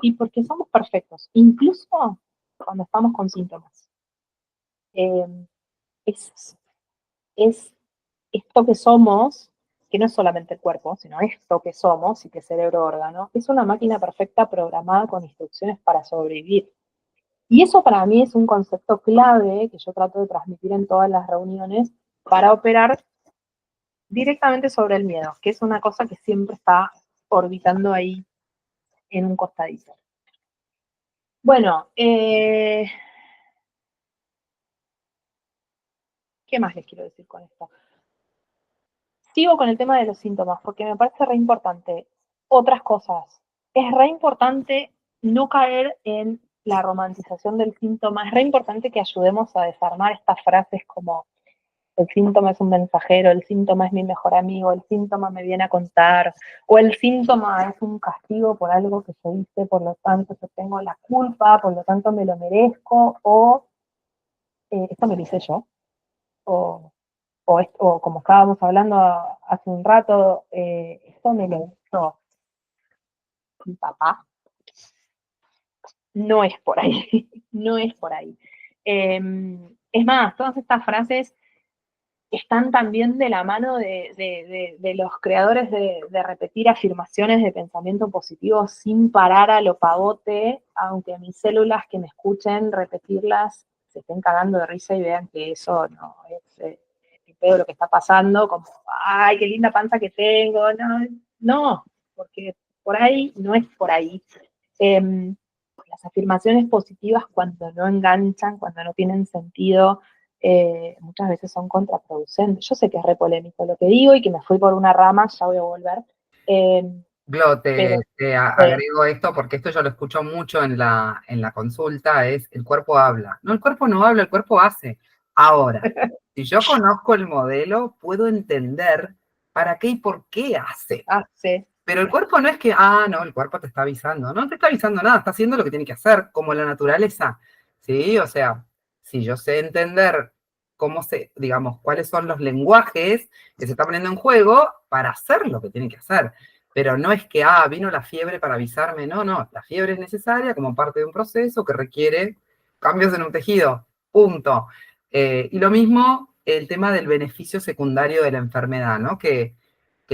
y porque somos perfectos, incluso cuando estamos con síntomas. Eh, es, es esto que somos, que no es solamente el cuerpo, sino esto que somos y que cerebro órgano, es una máquina perfecta programada con instrucciones para sobrevivir. Y eso para mí es un concepto clave que yo trato de transmitir en todas las reuniones para operar directamente sobre el miedo, que es una cosa que siempre está orbitando ahí en un costadito. Bueno, ¿qué más les quiero decir con esto? Sigo con el tema de los síntomas, porque me parece re importante. Otras cosas. Es re importante no caer en la romantización del síntoma. Es re importante que ayudemos a desarmar estas frases como el síntoma es un mensajero, el síntoma es mi mejor amigo, el síntoma me viene a contar, o el síntoma es un castigo por algo que yo hice, por lo tanto yo tengo la culpa, por lo tanto me lo merezco, o esto me lo hice yo, o, o como estábamos hablando hace un rato, esto me lo hizo mi papá. No es por ahí, no es por ahí. Es más, todas estas frases están también de la mano de los creadores de repetir afirmaciones de pensamiento positivo sin parar a lo pavote, aunque mis células que me escuchen repetirlas se estén cagando de risa y vean que eso no es pedo lo que está pasando, como, ay, qué linda panza que tengo, no, no, porque por ahí no es por ahí. Las afirmaciones positivas cuando no enganchan, cuando no tienen sentido, muchas veces son contraproducentes. Yo sé que es re polémico lo que digo y que me fui por una rama, ya voy a volver. Glo, pero te eh, agrego esto porque esto yo lo escucho mucho en la consulta, es el cuerpo habla. No, el cuerpo no habla, el cuerpo hace. Ahora, si yo conozco el modelo, puedo entender para qué y por qué hace. hace, Pero el cuerpo no es que, ah, no, el cuerpo te está avisando. No te está avisando nada, está haciendo lo que tiene que hacer, como la naturaleza. ¿Sí? O sea, si yo sé entender cómo se, digamos, cuáles son los lenguajes que se está poniendo en juego para hacer lo que tiene que hacer. Pero no es que, ah, vino la fiebre para avisarme. No, no, la fiebre es necesaria como parte de un proceso que requiere cambios en un tejido. Punto. Y lo mismo el tema del beneficio secundario de la enfermedad, ¿no? Que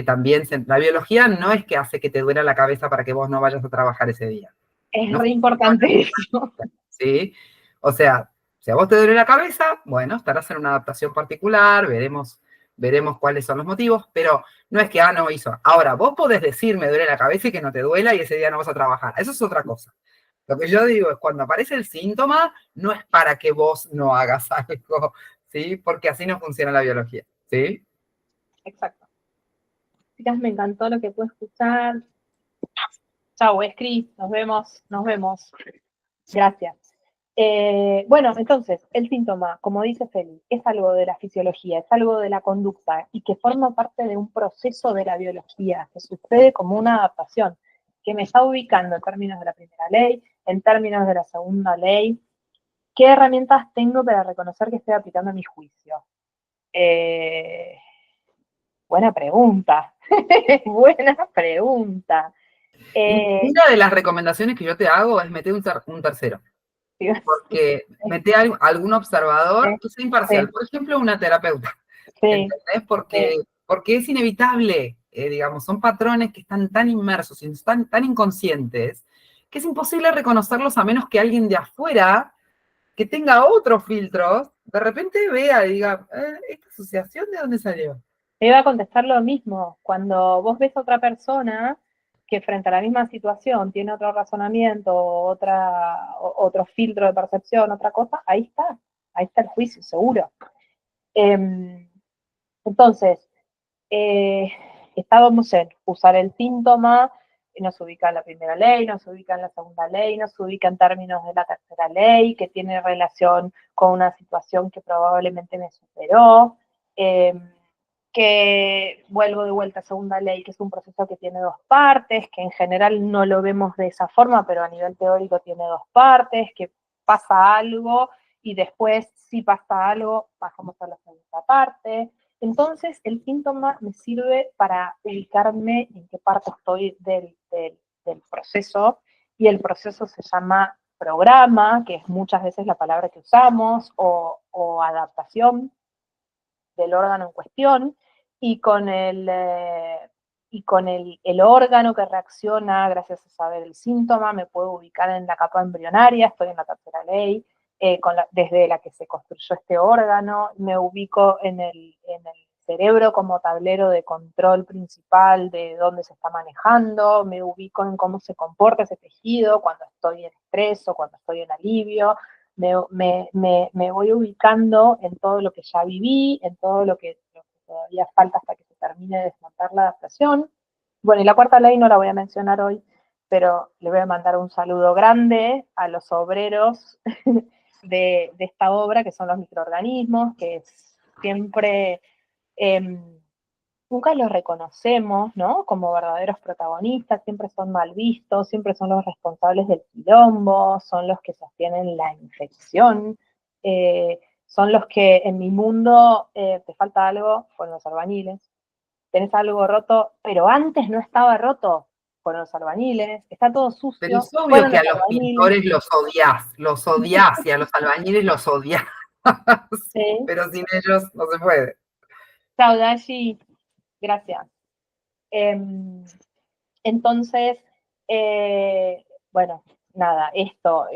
también la biología no es que hace que te duela la cabeza para que vos no vayas a trabajar ese día. es No re funciona, importante eso. ¿sí? O sea, si a vos te duele la cabeza, bueno, estarás en una adaptación particular, veremos cuáles son los motivos, pero no es que, ah, no hizo. Ahora, vos podés decir, me duele la cabeza y que no te duela y ese día no vas a trabajar. Eso es otra cosa. Lo que yo digo es, cuando aparece el síntoma, no es para que vos no hagas algo, ¿sí? Porque así no funciona la biología, ¿sí? Exacto. Chicas, me encantó lo que pude escuchar. Chau, Escri, nos vemos, nos vemos. Gracias. Bueno, entonces, el síntoma, como dice Feli, es algo de la fisiología, es algo de la conducta y que forma parte de un proceso de la biología, que sucede como una adaptación, que me está ubicando en términos de la primera ley, en términos de la segunda ley. ¿Qué herramientas tengo para reconocer que estoy aplicando mi juicio? Eh, buena pregunta. Buena pregunta. Eh, Una de las recomendaciones que yo te hago es meter un tercero, porque meter algún observador que sea imparcial, sí, por ejemplo, una terapeuta, sí, ¿entendés? sí. Porque es inevitable, digamos, son patrones que están tan inmersos y están tan inconscientes que es imposible reconocerlos a menos que alguien de afuera, que tenga otros filtros, de repente vea y diga, ¿esta asociación de dónde salió? Te iba a contestar lo mismo. Cuando vos ves a otra persona que frente a la misma situación tiene otro razonamiento, otro filtro de percepción, otra cosa, ahí está el juicio, seguro. Eh, entonces, eh, estábamos en usar el síntoma, nos ubica en la primera ley, nos ubica en la segunda ley, nos ubica en términos de la tercera ley, que tiene relación con una situación que probablemente me superó, eh, que vuelvo de vuelta a segunda ley, que es un proceso que tiene dos partes, que en general no lo vemos de esa forma, pero a nivel teórico tiene dos partes, que pasa algo y después si pasa algo pasamos a la segunda parte. Entonces, el síntoma me sirve para ubicarme en qué parte estoy del proceso, y el proceso se llama programa, que es muchas veces la palabra que usamos, o adaptación del órgano en cuestión, y con el órgano que reacciona gracias a saber el síntoma, me puedo ubicar en la capa embrionaria, estoy en la tercera ley, desde la que se construyó este órgano, me ubico en el cerebro como tablero de control principal de dónde se está manejando, me ubico en cómo se comporta ese tejido cuando estoy en estrés o cuando estoy en alivio, me voy ubicando en todo lo que ya viví, en todo lo que todavía falta hasta que se termine de desmontar la adaptación. Bueno, y la cuarta ley no la voy a mencionar hoy, pero le voy a mandar un saludo grande a los obreros de esta obra, que son los microorganismos, que siempre eh, nunca los reconocemos, ¿no? Como verdaderos protagonistas, siempre son mal vistos, siempre son los responsables del quilombo, son los que sostienen la infección, son los que en mi mundo te falta algo, fueron los albañiles, tenés algo roto, pero antes no estaba roto, fueron los albañiles, está todo Pero sucio, es obvio fueron que los a los albañiles, pintores los odias, y a los albañiles los odias, ¿sí? pero sin ellos no se puede. Chao, Dashi, gracias. Entonces, bueno, nada, esto,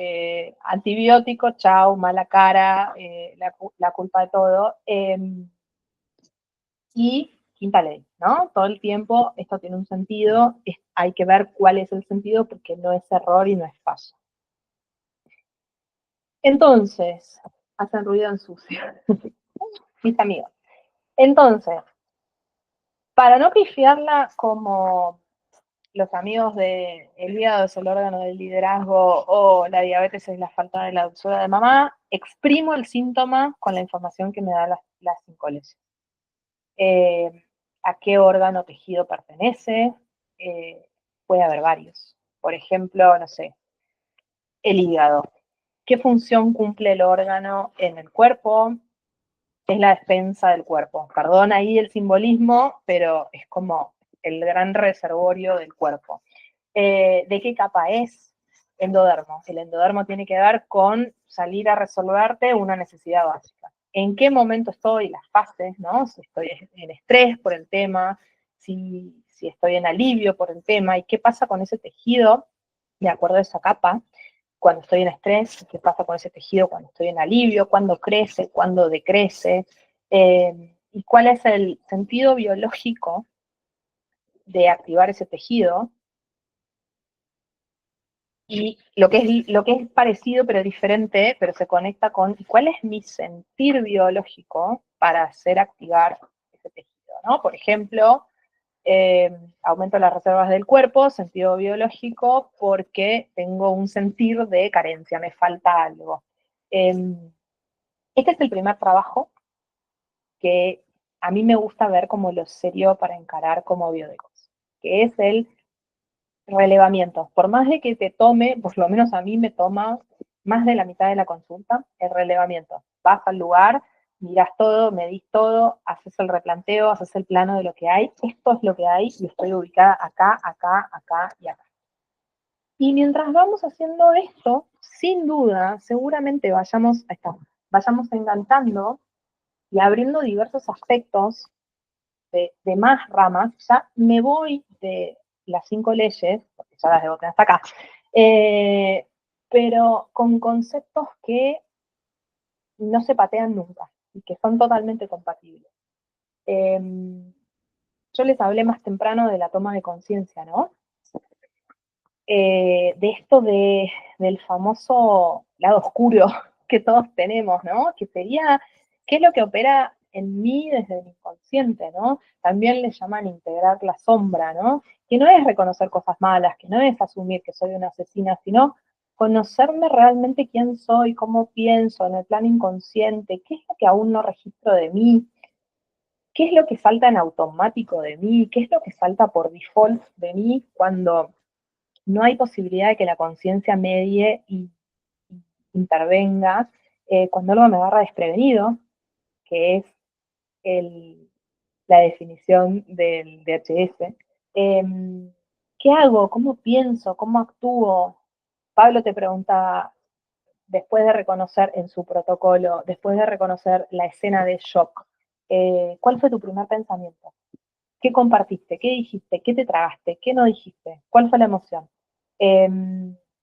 antibiótico, chau, mala cara, la culpa de todo. Y quinta ley, ¿no? Todo el tiempo esto tiene un sentido, hay que ver cuál es el sentido porque no es error y no es fallo. Entonces, hacen ruido en sucio, mis amigos. Entonces, para no pifiarla como los amigos de el hígado es el órgano del liderazgo o la diabetes es la falta de la dulzura de mamá, exprimo el síntoma con la información que me da las 5 leyes. A qué órgano o tejido pertenece, puede haber varios. Por ejemplo, no sé, el hígado. ¿Qué función cumple el órgano en el cuerpo? Es la defensa del cuerpo. Perdón ahí el simbolismo, pero es como el gran reservorio del cuerpo. ¿De qué capa es? Endodermo. El endodermo tiene que ver con salir a resolverte una necesidad básica. ¿En qué momento estoy? Las fases, ¿no? Si estoy en estrés por el tema, si estoy en alivio por el tema, y qué pasa con ese tejido de acuerdo a esa capa cuando estoy en estrés, qué pasa con ese tejido cuando estoy en alivio, cuándo crece, cuándo decrece, y cuál es el sentido biológico de activar ese tejido, y lo que es parecido pero diferente, pero se conecta con cuál es mi sentir biológico para hacer activar ese tejido, ¿no? Por ejemplo, aumento las reservas del cuerpo, sentido biológico, porque tengo un sentir de carencia, me falta algo. Este es el primer trabajo que a mí me gusta ver como lo serio para encarar como biodecos, que es el relevamiento. Por más de que te tome, por lo menos a mí me toma más de la mitad de la consulta, el relevamiento. Vas al lugar, miras todo, medís todo, haces el replanteo, haces el plano de lo que hay. Esto es lo que hay y estoy ubicada acá, acá, acá y acá. Y mientras vamos haciendo esto, sin duda, seguramente vayamos enganchando y abriendo diversos aspectos de más ramas. Ya me voy de las 5 leyes, porque ya las debo tener hasta acá, pero con conceptos que no se patean nunca y que son totalmente compatibles. Eh, yo les hablé más temprano de la toma de conciencia, ¿no? De esto del famoso lado oscuro que todos tenemos, ¿no? Que sería, ¿qué es lo que opera en mí desde el inconsciente, ¿no? También le llaman integrar la sombra, ¿no? Que no es reconocer cosas malas, que no es asumir que soy una asesina, sino conocerme realmente quién soy, cómo pienso en el plano inconsciente, qué es lo que aún no registro de mí, qué es lo que salta en automático de mí, qué es lo que salta por default de mí cuando no hay posibilidad de que la conciencia medie y intervenga, cuando algo me agarra desprevenido, que es la definición del DHS. Eh, ¿Qué hago? ¿Cómo pienso? ¿Cómo actúo? Pablo te pregunta, después de reconocer en su protocolo, después de reconocer la escena de shock, ¿cuál fue tu primer pensamiento? ¿Qué compartiste? ¿Qué dijiste? ¿Qué te tragaste? ¿Qué no dijiste? ¿Cuál fue la emoción? Eh,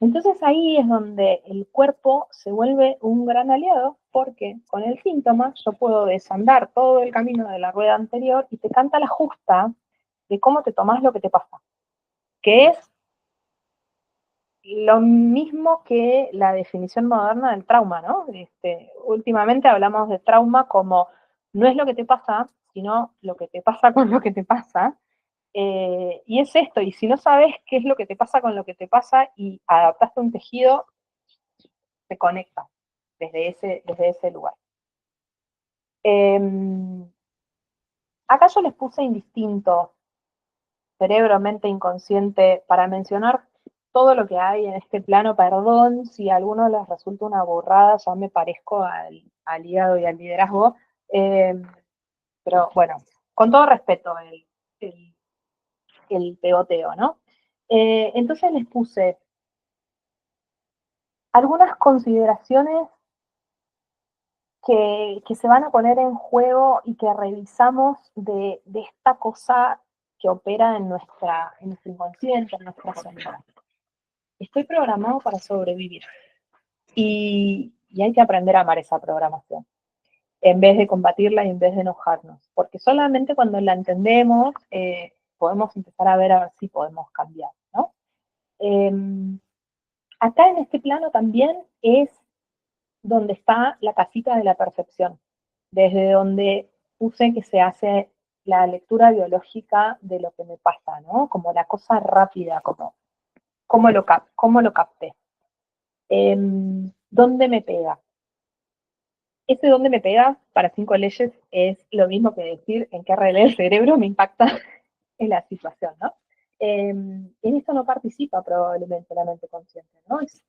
entonces ahí es donde el cuerpo se vuelve un gran aliado, porque con el síntoma yo puedo desandar todo el camino de la rueda anterior y te canta la justa de cómo te tomás lo que te pasa, que es lo mismo que la definición moderna del trauma, ¿no? Últimamente hablamos de trauma como no es lo que te pasa, sino lo que te pasa con lo que te pasa. Y es esto, y si no sabes qué es lo que te pasa con lo que te pasa y adaptaste un tejido, se conecta desde ese lugar. Acá yo les puse indistinto, cerebro, mente, inconsciente, para mencionar todo lo que hay en este plano. Perdón si a alguno les resulta una burrada, ya me parezco al hígado y al liderazgo, pero bueno, con todo respeto el pegoteo, ¿no? Entonces les puse algunas consideraciones que se van a poner en juego y que revisamos de esta cosa que opera en nuestro inconsciente, en nuestra sombra. Estoy programado para sobrevivir y hay que aprender a amar esa programación en vez de combatirla y en vez de enojarnos, porque solamente cuando la entendemos podemos empezar a ver si podemos cambiar, ¿no? Eh, Acá en este plano también es donde está la casita de la percepción, desde donde puse que se hace la lectura biológica de lo que me pasa, ¿no? Como la cosa rápida, como cómo lo capté. ¿Dónde me pega? Ese dónde me pega para 5 leyes es lo mismo que decir en qué relé el cerebro me impacta en la situación, ¿no? En esto no participa probablemente la mente consciente, ¿no? Es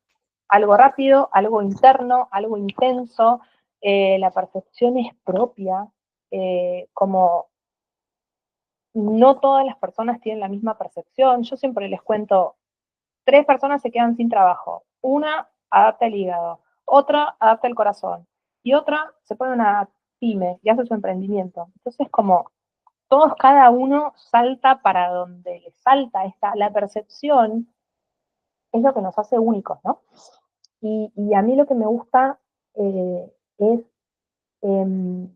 algo rápido, algo interno, algo intenso, la percepción es propia, como no todas las personas tienen la misma percepción. Yo siempre les cuento, 3 personas se quedan sin trabajo, una adapta el hígado, otra adapta el corazón, y otra se pone una pyme y hace su emprendimiento. Entonces, como todos, cada uno salta para donde le salta, la percepción es lo que nos hace únicos, ¿no? Y a mí lo que me gusta es eh,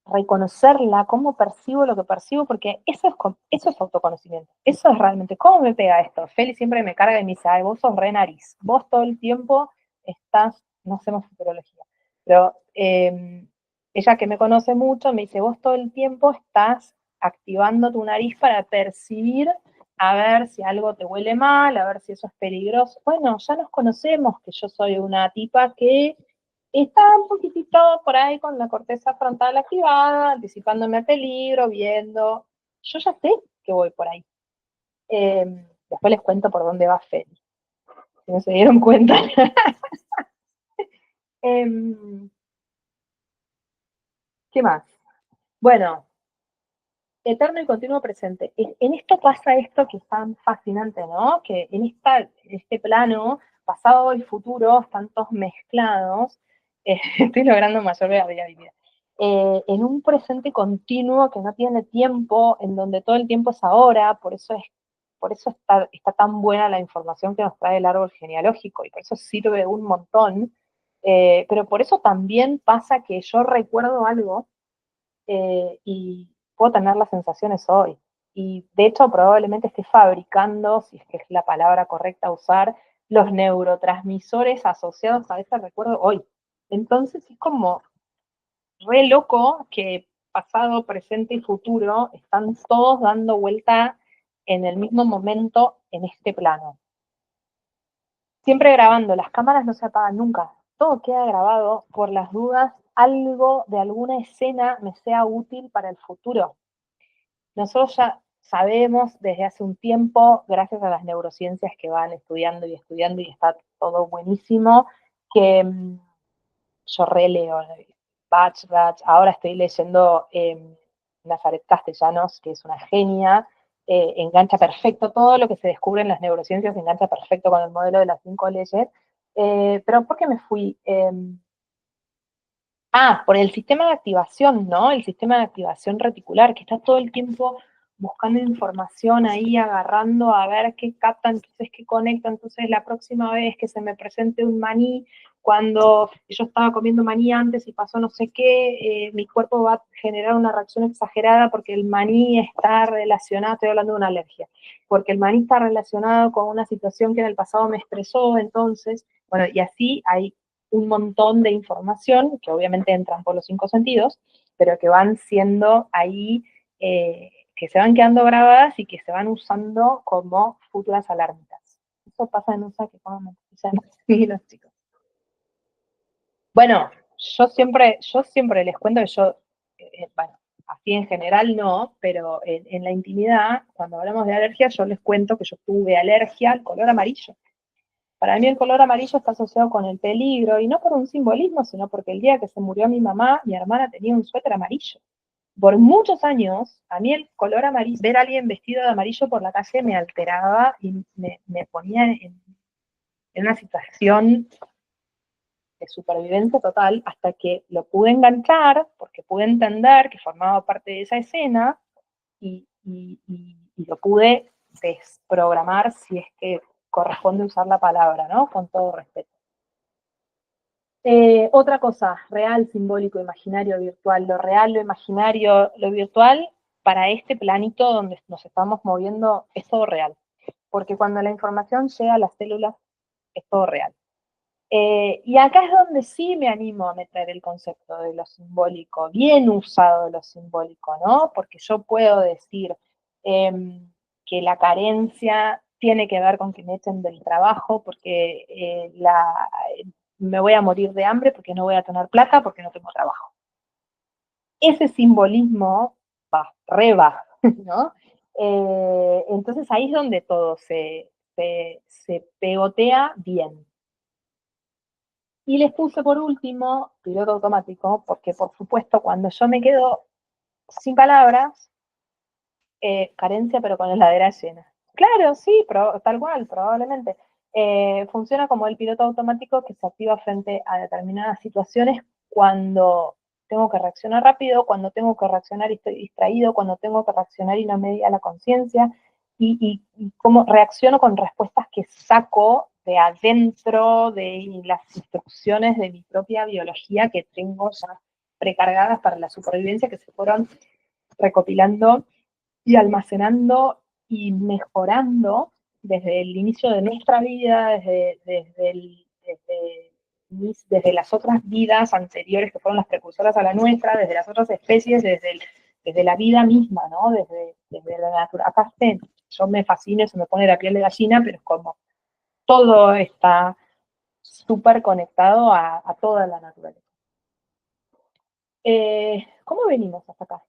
reconocerla, cómo percibo lo que percibo, porque eso es autoconocimiento, eso es realmente, ¿cómo me pega esto? Feli siempre me carga y me dice, ay, vos sos re nariz, vos todo el tiempo estás, no hacemos futurología, pero ella que me conoce mucho me dice, vos todo el tiempo estás activando tu nariz para percibir a ver si algo te huele mal, a ver si eso es peligroso. Bueno, ya nos conocemos, que yo soy una tipa que está un poquitito por ahí con la corteza frontal activada, anticipándome al peligro, viendo. Yo ya sé que voy por ahí. Después les cuento por dónde va Feli, si no se dieron cuenta. ¿Qué más? Bueno, eterno y continuo presente. En esto pasa esto que es tan fascinante, ¿no? Que en este plano, pasado y futuro, están todos mezclados. Estoy logrando mayor variabilidad. En un presente continuo que no tiene tiempo, en donde todo el tiempo es ahora, por eso está tan buena la información que nos trae el árbol genealógico, y por eso sirve un montón. Pero por eso también pasa que yo recuerdo algo y puedo tener las sensaciones hoy. Y de hecho probablemente esté fabricando, si es que es la palabra correcta a usar, los neurotransmisores asociados a ese recuerdo hoy. Entonces es como re loco que pasado, presente y futuro están todos dando vuelta en el mismo momento en este plano. Siempre grabando, las cámaras no se apagan nunca, todo queda grabado por las dudas, algo de alguna escena me sea útil para el futuro. Nosotros ya sabemos desde hace un tiempo, gracias a las neurociencias que van estudiando y está todo buenísimo, que yo releo Batch, ahora estoy leyendo Nazaret Castellanos, que es una genia, engancha perfecto todo lo que se descubre en las neurociencias, engancha perfecto con el modelo de las 5 leyes. Pero ¿por qué me fui? Por el sistema de activación, ¿no? El sistema de activación reticular, que está todo el tiempo buscando información ahí, agarrando a ver qué capta, entonces qué conecta, entonces la próxima vez que se me presente un maní, cuando yo estaba comiendo maní antes y pasó no sé qué, mi cuerpo va a generar una reacción exagerada porque el maní está relacionado, estoy hablando de una alergia, porque el maní está relacionado con una situación que en el pasado me estresó, entonces, bueno, y así hay un montón de información que obviamente entran por los 5 sentidos, pero que van siendo ahí, que se van quedando grabadas y que se van usando como futuras alarmitas. Eso pasa en un saque, como me los chicos. Bueno, yo siempre les cuento que yo, bueno, así en general no, pero en la intimidad, cuando hablamos de alergia, yo les cuento que yo tuve alergia al color amarillo. Para mí el color amarillo está asociado con el peligro, y no por un simbolismo, sino porque el día que se murió mi mamá, mi hermana tenía un suéter amarillo. Por muchos años, a mí el color amarillo, ver a alguien vestido de amarillo por la calle me alteraba y me ponía en una situación de supervivencia total, hasta que lo pude enganchar, porque pude entender que formaba parte de esa escena, y lo pude desprogramar, si es que corresponde usar la palabra, ¿no? Con todo respeto. Otra cosa, real, simbólico, imaginario, virtual. Lo real, lo imaginario, lo virtual, para este planito donde nos estamos moviendo, es todo real. Porque cuando la información llega a las células, es todo real. Y acá es donde sí me animo a meter el concepto de lo simbólico, bien usado lo simbólico, ¿no? Porque yo puedo decir que la carencia tiene que ver con que me echen del trabajo, porque me voy a morir de hambre, porque no voy a tener plata, porque no tengo trabajo. Ese simbolismo va, re va, ¿no? Entonces ahí es donde todo se pegotea bien. Y les puse por último piloto automático, porque por supuesto cuando yo me quedo sin palabras, carencia pero con la heladera llena. Claro, sí, tal cual, probablemente. Funciona como el piloto automático que se activa frente a determinadas situaciones cuando tengo que reaccionar rápido, cuando tengo que reaccionar y estoy distraído, cuando tengo que reaccionar y no me da la conciencia, y cómo reacciono con respuestas que saco de adentro de las instrucciones de mi propia biología que tengo ya precargadas para la supervivencia, que se fueron recopilando y almacenando y mejorando desde el inicio de nuestra vida, desde las otras vidas anteriores que fueron las precursoras a la nuestra, desde las otras especies, desde la vida misma, ¿no? Desde la naturaleza. Acá yo me fascino, se me pone la piel de gallina, pero es como todo está súper conectado a toda la naturaleza. ¿Cómo venimos hasta acá?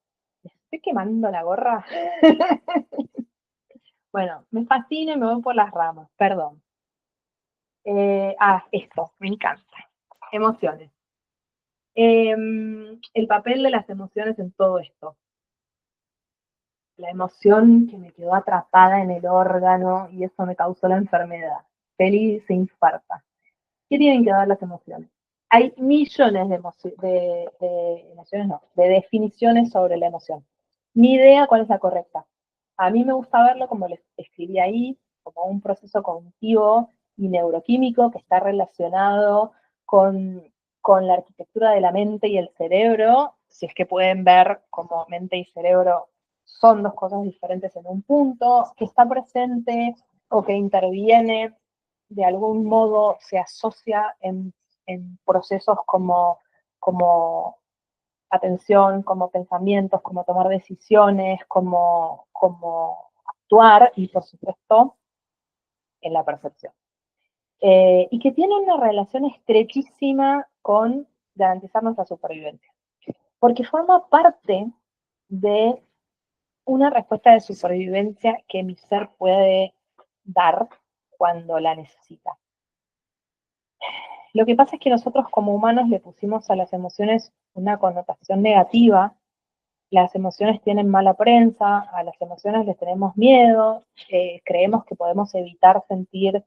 ¿Me estoy quemando la gorra? Bueno, me fascina y me voy por las ramas, perdón. Esto, me encanta. Emociones. El papel de las emociones en todo esto. La emoción que me quedó atrapada en el órgano y eso me causó la enfermedad. Feli se infarta. ¿Qué tienen que ver las emociones? Hay millones de emociones, no, de definiciones sobre la emoción. Mi idea, ¿cuál es la correcta? A mí me gusta verlo, como les escribí ahí, como un proceso cognitivo y neuroquímico que está relacionado con, con la arquitectura de la mente y el cerebro, si es que pueden ver como mente y cerebro son dos cosas diferentes en un punto, que está presente o que interviene de algún modo, se asocia en procesos como atención, como pensamientos, como tomar decisiones, como actuar y por supuesto en la percepción. Y que tiene una relación estrechísima con garantizar nuestra supervivencia, porque forma parte de una respuesta de supervivencia que mi ser puede dar cuando la necesita. Lo que pasa es que nosotros como humanos le pusimos a las emociones una connotación negativa. Las emociones tienen mala prensa, a las emociones les tenemos miedo, creemos que podemos evitar sentir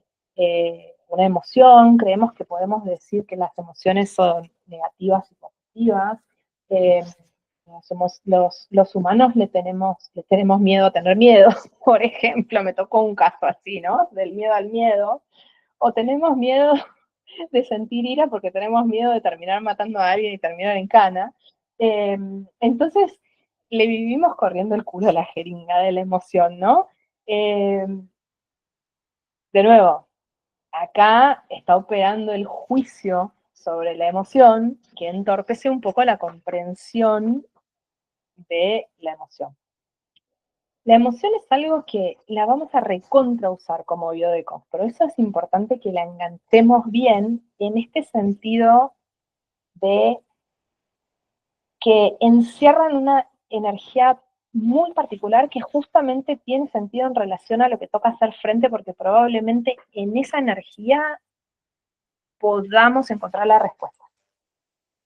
una emoción, creemos que podemos decir que las emociones son negativas y positivas. Eh, los humanos le tenemos miedo a tener miedo. Por ejemplo, me tocó un caso así, ¿no? Del miedo al miedo. O tenemos miedo de sentir ira porque tenemos miedo de terminar matando a alguien y terminar en cana. Entonces, le vivimos corriendo el culo a la jeringa de la emoción, ¿no? De nuevo, acá está operando el juicio sobre la emoción que entorpece un poco la comprensión de la emoción. La emoción es algo que la vamos a recontra usar como biodeco, pero eso es importante que la enganchemos bien en este sentido de que encierran una energía muy particular que justamente tiene sentido en relación a lo que toca hacer frente, porque probablemente en esa energía podamos encontrar la respuesta.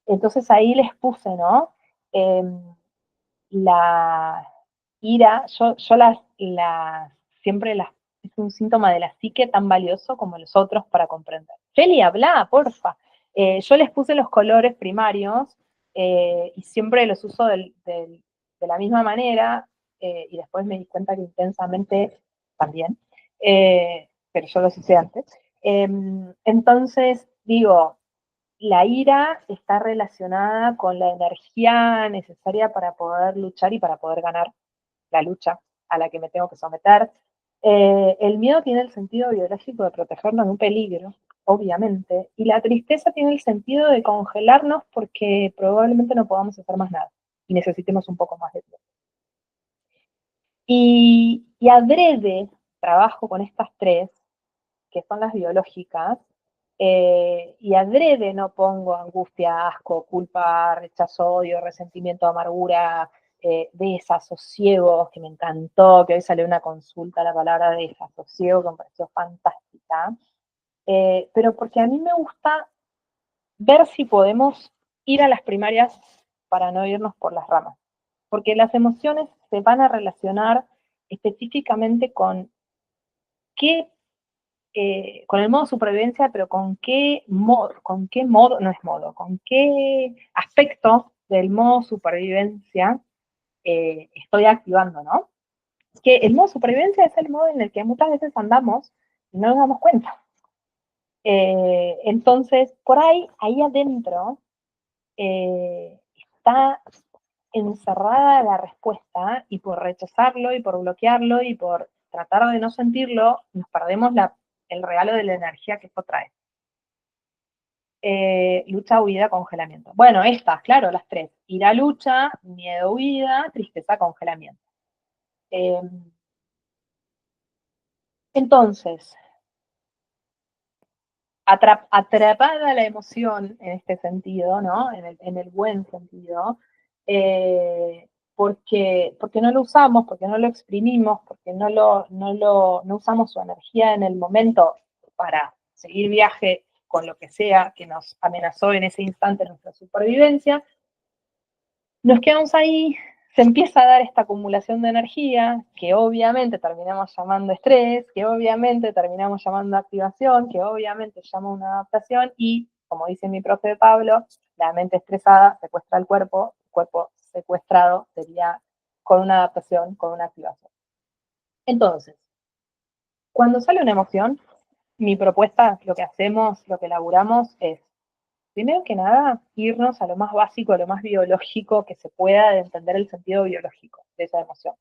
Entonces ahí les puse, ¿no? La ira, siempre es un síntoma de la psique tan valioso como los otros para comprender. Feli, habla, porfa. Yo les puse los colores primarios y siempre los uso de la misma manera y después me di cuenta que intensamente también, pero yo los hice antes. Entonces, digo, la ira está relacionada con la energía necesaria para poder luchar y para poder ganar la lucha a la que me tengo que someter. El miedo tiene el sentido biológico de protegernos de un peligro. obviamente, y la tristeza tiene el sentido de congelarnos porque probablemente no podamos hacer más nada y necesitemos un poco más de tiempo. Y adrede trabajo con estas tres, que son las biológicas, y adrede no pongo angustia, asco, culpa, rechazo, odio, resentimiento, amargura, desasosiego, que me encantó, que hoy salió una consulta la palabra desasosiego, que me pareció fantástica, pero porque a mí me gusta ver si podemos ir a las primarias para no irnos por las ramas, porque las emociones se van a relacionar específicamente con qué con el modo supervivencia, pero con qué modo, no es modo, con qué aspecto del modo supervivencia estoy activando, ¿no? Que el modo supervivencia es el modo en el que muchas veces andamos y no nos damos cuenta. Entonces, por ahí adentro, está encerrada la respuesta y por rechazarlo y por bloquearlo y por tratar de no sentirlo, nos perdemos el regalo de la energía que esto trae. Lucha, huida, congelamiento. Bueno, estas, claro, las tres. Ira, lucha, miedo, huida, tristeza, congelamiento. Entonces, atrapada la emoción en este sentido, ¿no? En el buen sentido, porque no lo usamos, porque no lo exprimimos, porque no usamos su energía en el momento para seguir viaje con lo que sea que nos amenazó en ese instante nuestra supervivencia, nos quedamos ahí, se empieza a dar esta acumulación de energía, que obviamente terminamos llamando estrés, que obviamente terminamos llamando activación, que obviamente llama una adaptación y, como dice mi profe Pablo, la mente estresada secuestra el cuerpo secuestrado sería con una adaptación, con una activación. Entonces, cuando sale una emoción, mi propuesta, lo que hacemos, lo que elaboramos es, primero que nada, irnos a lo más básico, a lo más biológico que se pueda de entender el sentido biológico de esa emoción.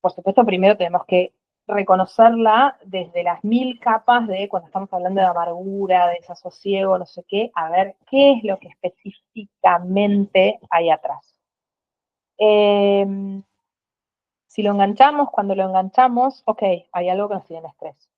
Por supuesto, primero tenemos que reconocerla desde las 1000 capas de cuando estamos hablando de amargura, de desasosiego, no sé qué, a ver qué es lo que específicamente hay atrás. Si lo enganchamos, cuando lo enganchamos, ok, hay algo que nos tiene estrés.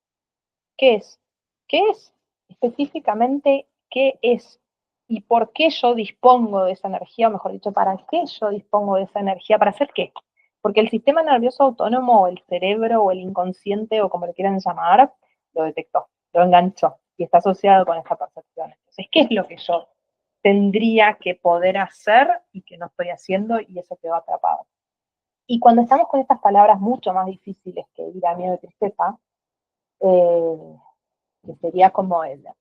¿Qué es? ¿Qué es? Específicamente, ¿qué es? ¿Y por qué yo dispongo de esa energía? O mejor dicho, ¿para qué yo dispongo de esa energía? ¿Para hacer qué? Porque el sistema nervioso autónomo, o el cerebro, o el inconsciente, o como lo quieran llamar, lo detectó, lo enganchó, y está asociado con esta percepción. Entonces, ¿qué es lo que yo tendría que poder hacer y que no estoy haciendo, y eso quedó atrapado? Y cuando estamos con estas palabras mucho más difíciles que ira, miedo y tristeza, que sería como las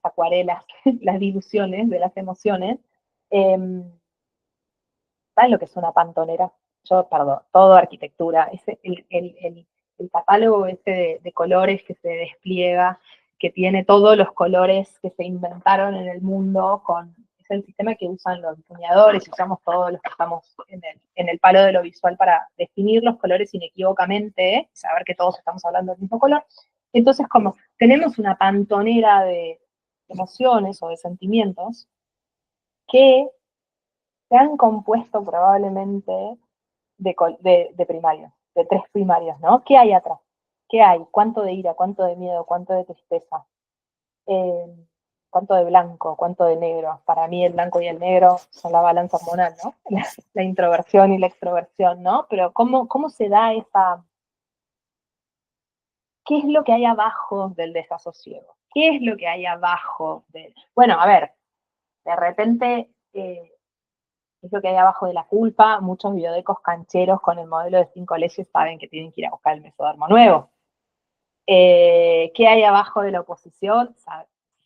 acuarelas, las diluciones de las emociones, ¿saben lo que es una pantonera? Perdón, todo arquitectura, el catálogo ese de colores que se despliega, que tiene todos los colores que se inventaron en el mundo, es el sistema que usan los diseñadores y usamos todos los que estamos en el palo de lo visual para definir los colores inequívocamente, saber que todos estamos hablando del mismo color. Entonces, como tenemos una pantonera de emociones o de sentimientos que se han compuesto probablemente de primarios, de tres primarios, ¿no? ¿Qué hay atrás? ¿Qué hay? ¿Cuánto de ira? ¿Cuánto de miedo? ¿Cuánto de tristeza? ¿Cuánto de blanco? ¿Cuánto de negro? Para mí el blanco y el negro son la balanza hormonal, ¿no? La introversión y la extroversión, ¿no? Pero ¿cómo se da esa... ¿Qué es lo que hay abajo del desasosiego? ¿Qué es lo que hay abajo del... Bueno, a ver, de repente... es lo que hay abajo de la culpa. Muchos biodecos cancheros con el modelo de 5 leyes saben que tienen que ir a buscar el mesodermo nuevo. ¿Qué hay abajo de la oposición?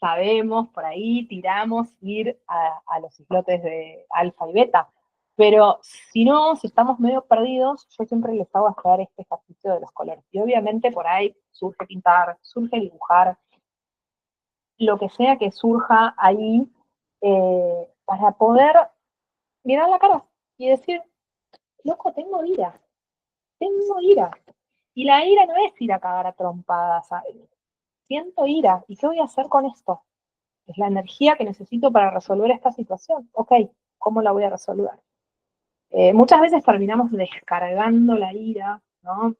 Sabemos, por ahí tiramos ir a los islotes de alfa y beta. Pero si no, si estamos medio perdidos, yo siempre les hago hacer este ejercicio de los colores. Y obviamente por ahí surge pintar, surge dibujar, lo que sea que surja ahí, para poder mirar la cara y decir, loco, tengo ira, tengo ira. Y la ira no es ir a cagar a trompadas, ¿sabes? siento ira, ¿y qué voy a hacer con esto? Es la energía que necesito para resolver esta situación. Ok, ¿cómo la voy a resolver? Muchas veces terminamos descargando la ira, ¿no?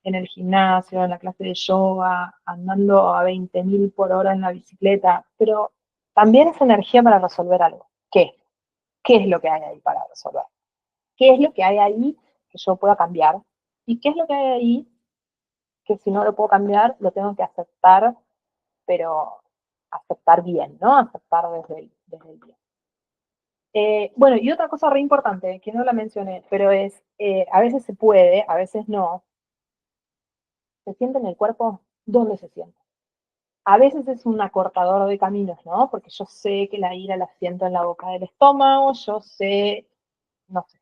En el gimnasio, en la clase de yoga, andando a 20.000 por hora en la bicicleta, pero también es energía para resolver algo. ¿Qué? ¿Qué es lo que hay ahí para resolver? ¿Qué es lo que hay ahí que yo pueda cambiar? ¿Y qué es lo que hay ahí que si no lo puedo cambiar, lo tengo que aceptar, pero aceptar bien, ¿no? Aceptar desde el bien. Bueno, y otra cosa re importante, que no la mencioné, pero es, a veces se puede, a veces no, ¿se siente en el cuerpo? ¿Dónde se siente? A veces es un acortador de caminos, ¿no? Porque yo sé que la ira la siento en la boca del estómago, yo sé, no sé.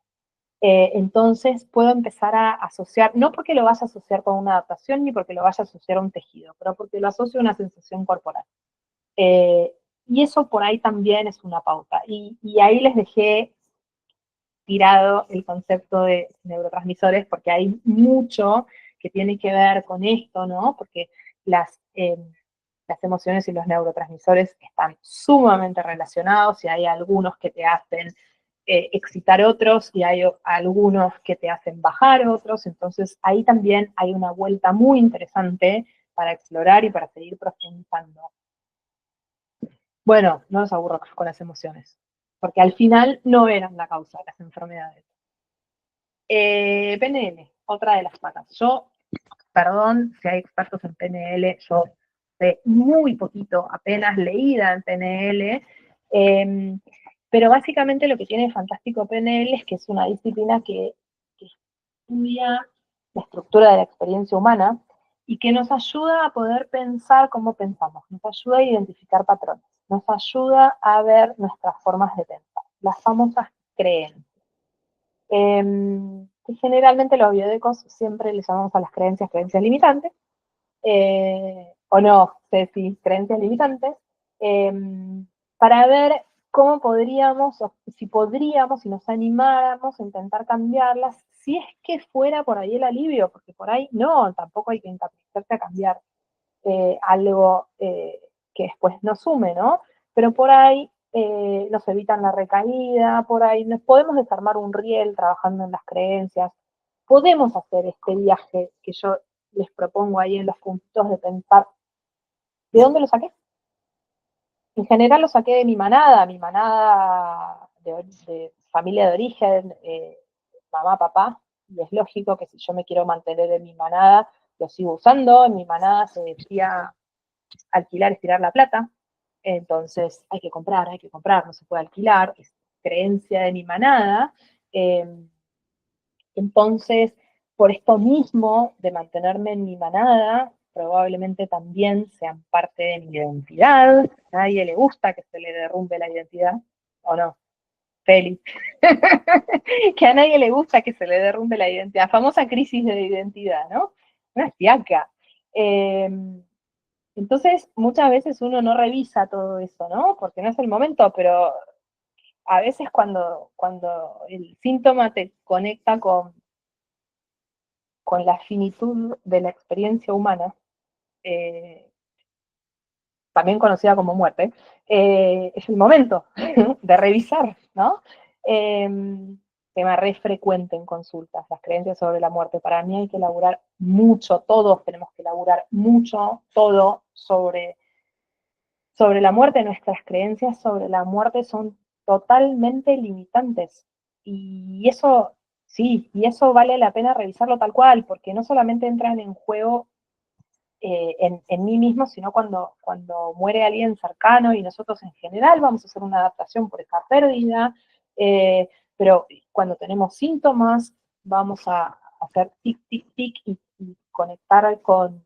Entonces puedo empezar a asociar, no porque lo vaya a asociar con una adaptación ni porque lo vaya a asociar a un tejido, pero porque lo asocio a una sensación corporal. Eh, y eso por ahí también es una pauta. Y ahí les dejé tirado el concepto de neurotransmisores, porque hay mucho que tiene que ver con esto, ¿no? Porque las emociones y los neurotransmisores están sumamente relacionados y hay algunos que te hacen excitar otros y hay algunos que te hacen bajar otros, entonces ahí también hay una vuelta muy interesante para explorar y para seguir profundizando. Bueno, no los aburro con las emociones, porque al final no eran la causa de las enfermedades. PNL, otra de las patas. Yo, perdón si hay expertos en PNL, yo sé muy poquito, apenas leída en PNL, pero básicamente lo que tiene fantástico PNL es que es una disciplina que estudia la estructura de la experiencia humana y que nos ayuda a poder pensar cómo pensamos, nos ayuda a identificar patrones, nos ayuda a ver nuestras formas de pensar, las famosas creencias. Generalmente los biodecos siempre les llamamos a las creencias limitantes, o no, sé si creencias limitantes, eh, para ver cómo podríamos, o si podríamos, si nos animáramos a intentar cambiarlas, si es que fuera por ahí el alivio, porque por ahí no, tampoco hay que encapricharte a cambiar algo que después nos sume, ¿no? Pero por ahí nos evitan la recaída, por ahí nos podemos desarmar un riel trabajando en las creencias, podemos hacer este viaje que yo les propongo ahí en los puntos de pensar. ¿De dónde lo saqué? En general lo saqué de mi manada de familia de origen, mamá, papá, y es lógico que si yo me quiero mantener en mi manada, lo sigo usando, en mi manada se decía alquilar es tirar la plata, entonces hay que comprar, no se puede alquilar, es creencia de mi manada. Entonces, por esto mismo de mantenerme en mi manada, probablemente también sean parte de mi identidad. A nadie le gusta que se le derrumbe la identidad, ¿o no? Félix. Que a nadie le gusta que se le derrumbe la identidad. Famosa crisis de identidad, ¿no? Una fiaca. Entonces, muchas veces uno no revisa todo eso, ¿no? Porque no es el momento, pero a veces cuando el síntoma te conecta con la finitud de la experiencia humana, eh, también conocida como muerte, es el momento de revisar, ¿no? Tema re frecuente en consultas, las creencias sobre la muerte. Para mí hay que elaborar mucho, todos tenemos que elaborar mucho, todo sobre la muerte. Nuestras creencias sobre la muerte son totalmente limitantes. Y eso, sí, y eso vale la pena revisarlo tal cual, porque no solamente entran en juego en mí mismo, sino cuando muere alguien cercano y nosotros en general vamos a hacer una adaptación por esa pérdida, pero cuando tenemos síntomas vamos a hacer tic, tic, tic y conectar con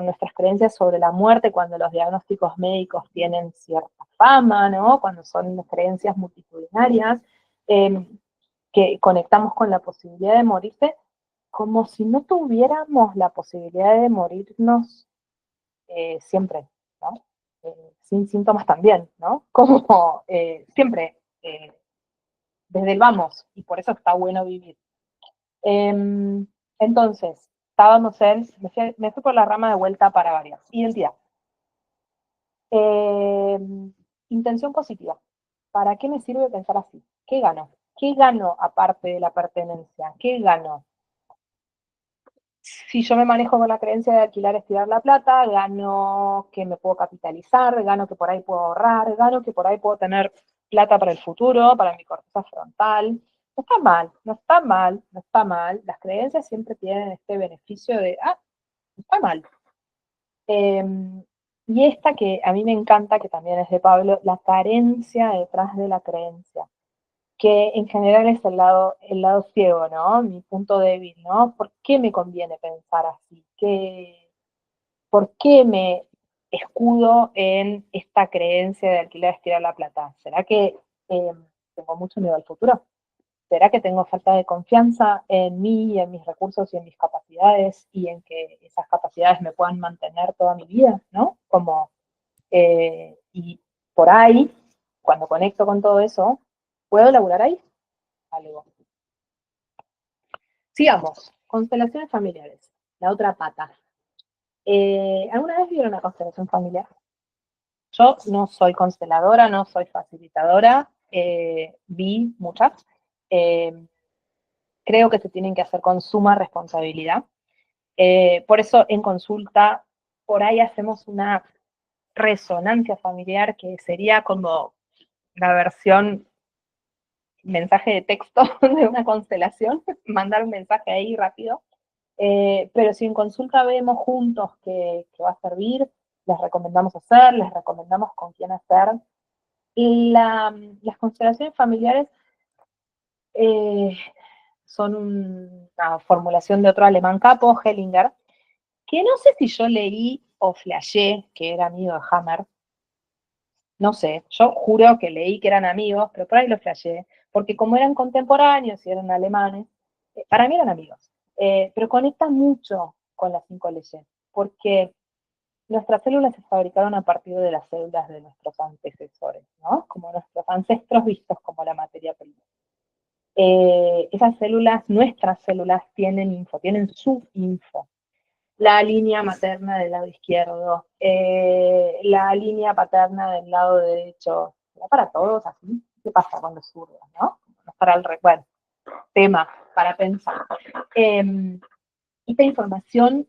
nuestras creencias sobre la muerte cuando los diagnósticos médicos tienen cierta fama, ¿no? Cuando son creencias multitudinarias, eh, que conectamos con la posibilidad de morirse como si no tuviéramos la posibilidad de morirnos siempre, ¿no? Sin síntomas también, ¿no? Como siempre, desde el vamos, y por eso está bueno vivir. Entonces, estábamos en, me fui por la rama de vuelta para varias. Identidad. Intención positiva. ¿Para qué me sirve pensar así? ¿Qué gano? ¿Qué gano aparte de la pertenencia? ¿Qué gano? Si yo me manejo con la creencia de alquilar es tirar la plata, gano que me puedo capitalizar, gano que por ahí puedo ahorrar, gano que por ahí puedo tener plata para el futuro, para mi corteza frontal. No está mal, no está mal, no está mal. Las creencias siempre tienen este beneficio de, no está mal. Eh, y esta que a mí me encanta, que también es de Pablo, la carencia detrás de la creencia, que en general es el lado ciego, ¿no? Mi punto débil, ¿no? ¿Por qué me conviene pensar así? ¿Por qué me escudo en esta creencia de alquiler es tirar la plata? ¿Será que eh, tengo mucho miedo al futuro? ¿Será que tengo falta de confianza en mí y en mis recursos y en mis capacidades y en que esas capacidades me puedan mantener toda mi vida, ¿no? Y por ahí, cuando conecto con todo eso, ¿puedo laburar ahí? Algo. Sigamos, constelaciones familiares, la otra pata. ¿Alguna vez vieron una constelación familiar? Yo no soy consteladora, no soy facilitadora, vi muchas. Eh, Creo que se tienen que hacer con suma responsabilidad. Por eso en consulta, por ahí hacemos una resonancia familiar que sería como la versión mensaje de texto de una constelación, mandar un mensaje ahí rápido. Pero si en consulta vemos juntos que va a servir, les recomendamos hacer, les recomendamos con quién hacer. Las constelaciones familiares eh, son una formulación de otro alemán capo, Hellinger, que no sé si yo leí o flashé que era amigo de Hammer, no sé, yo juro que leí que eran amigos, pero por ahí lo flashé, porque como eran contemporáneos y eran alemanes, para mí eran amigos, pero conecta mucho con las 5 leyes, porque nuestras células se fabricaron a partir de las células de nuestros antecesores, ¿no? Como nuestros ancestros vistos como la materia prima. Esas células, nuestras células, tienen info, tienen su info. La línea materna del lado izquierdo, la línea paterna del lado derecho. ¿No para todos así? ¿Qué pasa con los zurdos, no? No para el bueno, tema para pensar. Esta información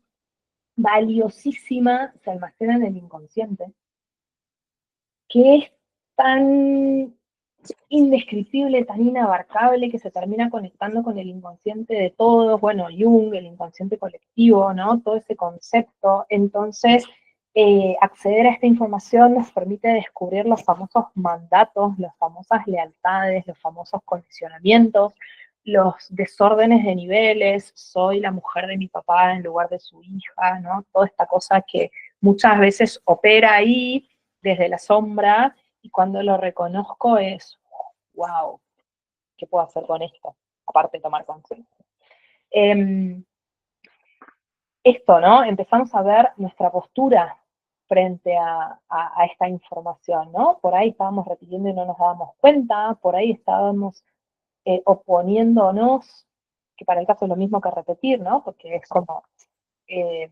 valiosísima se almacena en el inconsciente, que es tan indescriptible, tan inabarcable, que se termina conectando con el inconsciente de todos, bueno, Jung, el inconsciente colectivo, ¿no? Todo ese concepto. Entonces, acceder a esta información nos permite descubrir los famosos mandatos, las famosas lealtades, los famosos condicionamientos, los desórdenes de niveles, soy la mujer de mi papá en lugar de su hija, ¿no? Toda esta cosa que muchas veces opera ahí desde la sombra, y cuando lo reconozco es, wow, ¿qué puedo hacer con esto? Aparte de tomar conciencia. Esto, ¿no? Empezamos a ver nuestra postura frente a esta información, ¿no? Por ahí estábamos repitiendo y no nos dábamos cuenta, por ahí estábamos oponiéndonos, que para el caso es lo mismo que repetir, ¿no? Porque es como eh,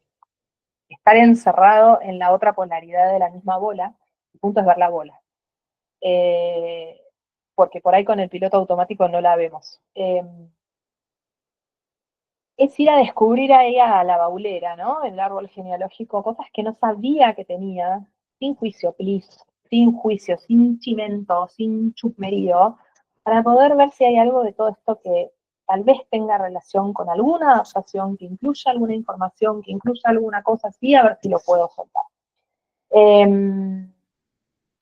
estar encerrado en la otra polaridad de la misma bola, el punto es ver la bola. Porque por ahí con el piloto automático no la vemos. Es ir a descubrir ahí a la baulera, ¿no? El árbol genealógico, cosas que no sabía que tenía, sin juicio, please, sin juicio, sin chimento, sin chusmerío, para poder ver si hay algo de todo esto que tal vez tenga relación con alguna adaptación, que incluya alguna información, que incluya alguna cosa así, a ver si lo puedo soltar.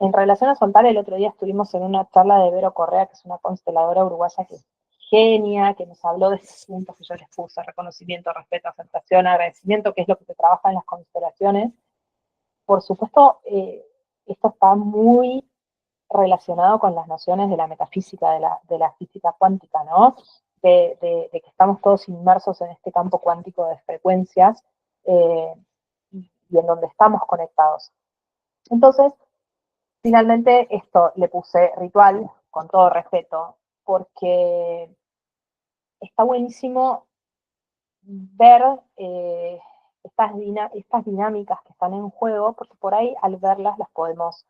En relación a soltar, el otro día estuvimos en una charla de Vero Correa, que es una consteladora uruguaya que es genia, que nos habló de estos puntos que yo les puse: reconocimiento, respeto, aceptación, agradecimiento, que es lo que se trabaja en las constelaciones. Por supuesto, esto está muy relacionado con las nociones de la metafísica, de la física cuántica, ¿no? De que estamos todos inmersos en este campo cuántico de frecuencias, y en donde estamos conectados. Entonces, finalmente, esto le puse ritual, con todo respeto, porque está buenísimo ver estas dinámicas que están en juego, porque por ahí al verlas las podemos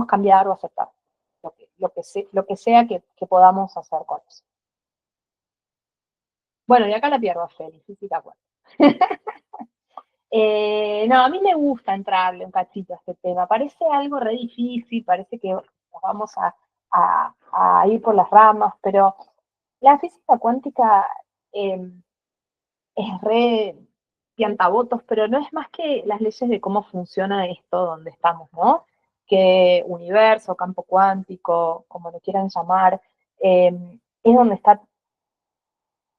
cambiar o aceptar, lo que sea que podamos hacer con eso. Bueno, y acá la pierdo a Feli, sí, sí, te acuerdo. No, a mí me gusta entrarle un cachito a este tema. Parece algo re difícil, parece que nos vamos a ir por las ramas, pero la física cuántica es re piantabotos, pero no es más que las leyes de cómo funciona esto donde estamos, ¿no? Que universo, campo cuántico, como lo quieran llamar, es donde está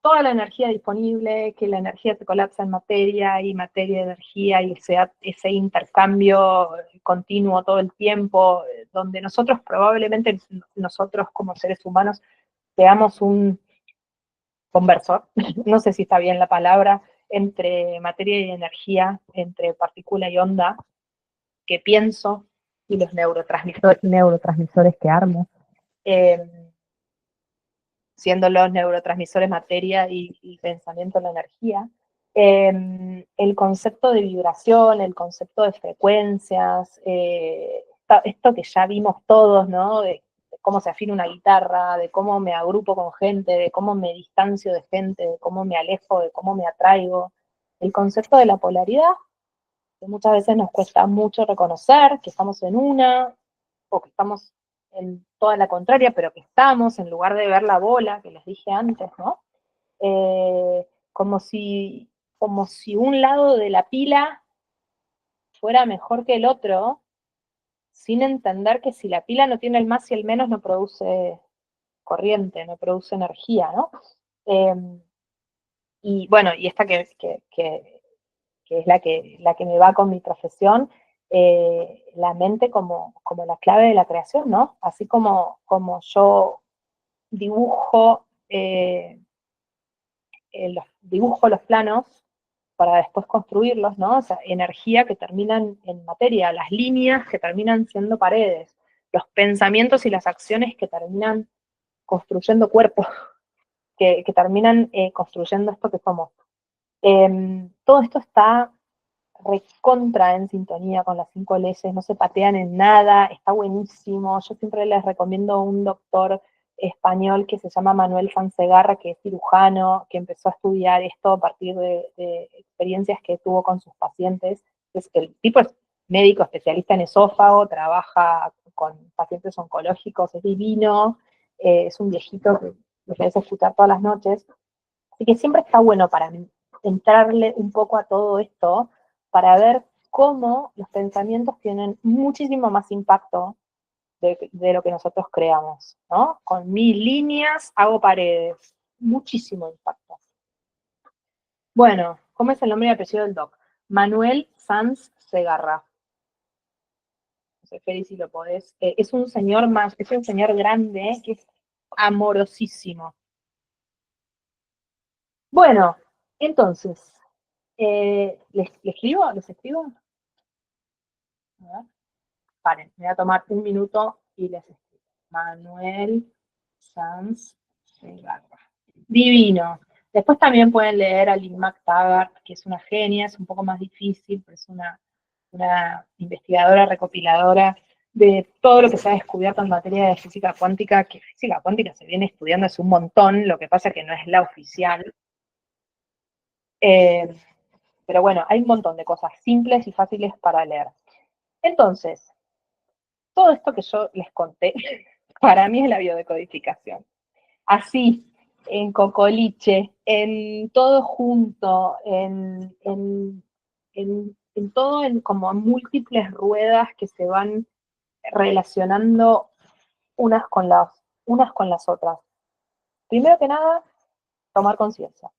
toda la energía disponible, que la energía se colapsa en materia y materia energía y ese intercambio continuo todo el tiempo, donde nosotros probablemente, nosotros como seres humanos, seamos un conversor, no sé si está bien la palabra, entre materia y energía, entre partícula y onda, que pienso y los neurotransmisores que armo. Siendo los neurotransmisores materia y pensamiento la energía, el concepto de vibración, el concepto de frecuencias, esto que ya vimos todos, ¿no? De cómo se afina una guitarra, de cómo me agrupo con gente, de cómo me distancio de gente, de cómo me alejo, de cómo me atraigo. El concepto de la polaridad, que muchas veces nos cuesta mucho reconocer que estamos en una, o que estamos en toda la contraria, pero que estamos, en lugar de ver la bola, que les dije antes, ¿no? Como si un lado de la pila fuera mejor que el otro, sin entender que si la pila no tiene el más y el menos, no produce corriente, no produce energía, ¿no? Eh, y bueno, y esta que es la que me va con mi profesión, la mente como la clave de la creación, ¿no? Así como yo dibujo, dibujo los planos para después construirlos, ¿no? O sea, energía que terminan en materia, las líneas que terminan siendo paredes, los pensamientos y las acciones que terminan construyendo cuerpos, que terminan construyendo esto que somos. Todo esto está recontra en sintonía con las 5 leyes, no se patean en nada, está buenísimo. Yo siempre les recomiendo un doctor español que se llama Manuel Sansegarra, que es cirujano, que empezó a estudiar esto a partir de experiencias que tuvo con sus pacientes. Es que el tipo es médico especialista en esófago, trabaja con pacientes oncológicos, es divino, es un viejito que lo puedes escuchar todas las noches. Así que siempre está bueno para mí entrarle un poco a todo esto para ver cómo los pensamientos tienen muchísimo más impacto de lo que nosotros creamos, ¿no? Con mis líneas hago paredes, muchísimo impacto. Bueno, ¿cómo es el nombre y apellido del doc? Manuel Sanz Segarra. No sé, Feli, si lo podés. Es un señor grande que es amorosísimo. Bueno, entonces, ¿les escribo? ¿Les escribo? A ver. Paren, me voy a tomar un minuto y les escribo. Manuel Sanz Segarra. Divino. Después también pueden leer a Lynn McTaggart, que es una genia, es un poco más difícil, pero es una investigadora, recopiladora de todo lo que se ha descubierto en materia de física cuántica, que física cuántica se viene estudiando hace un montón, lo que pasa que no es la oficial. Pero bueno, hay un montón de cosas simples y fáciles para leer. Entonces, todo esto que yo les conté, para mí es la biodecodificación. Así, en cocoliche, en todo junto, en todo en como múltiples ruedas que se van relacionando unas con las otras. Primero que nada, tomar conciencia.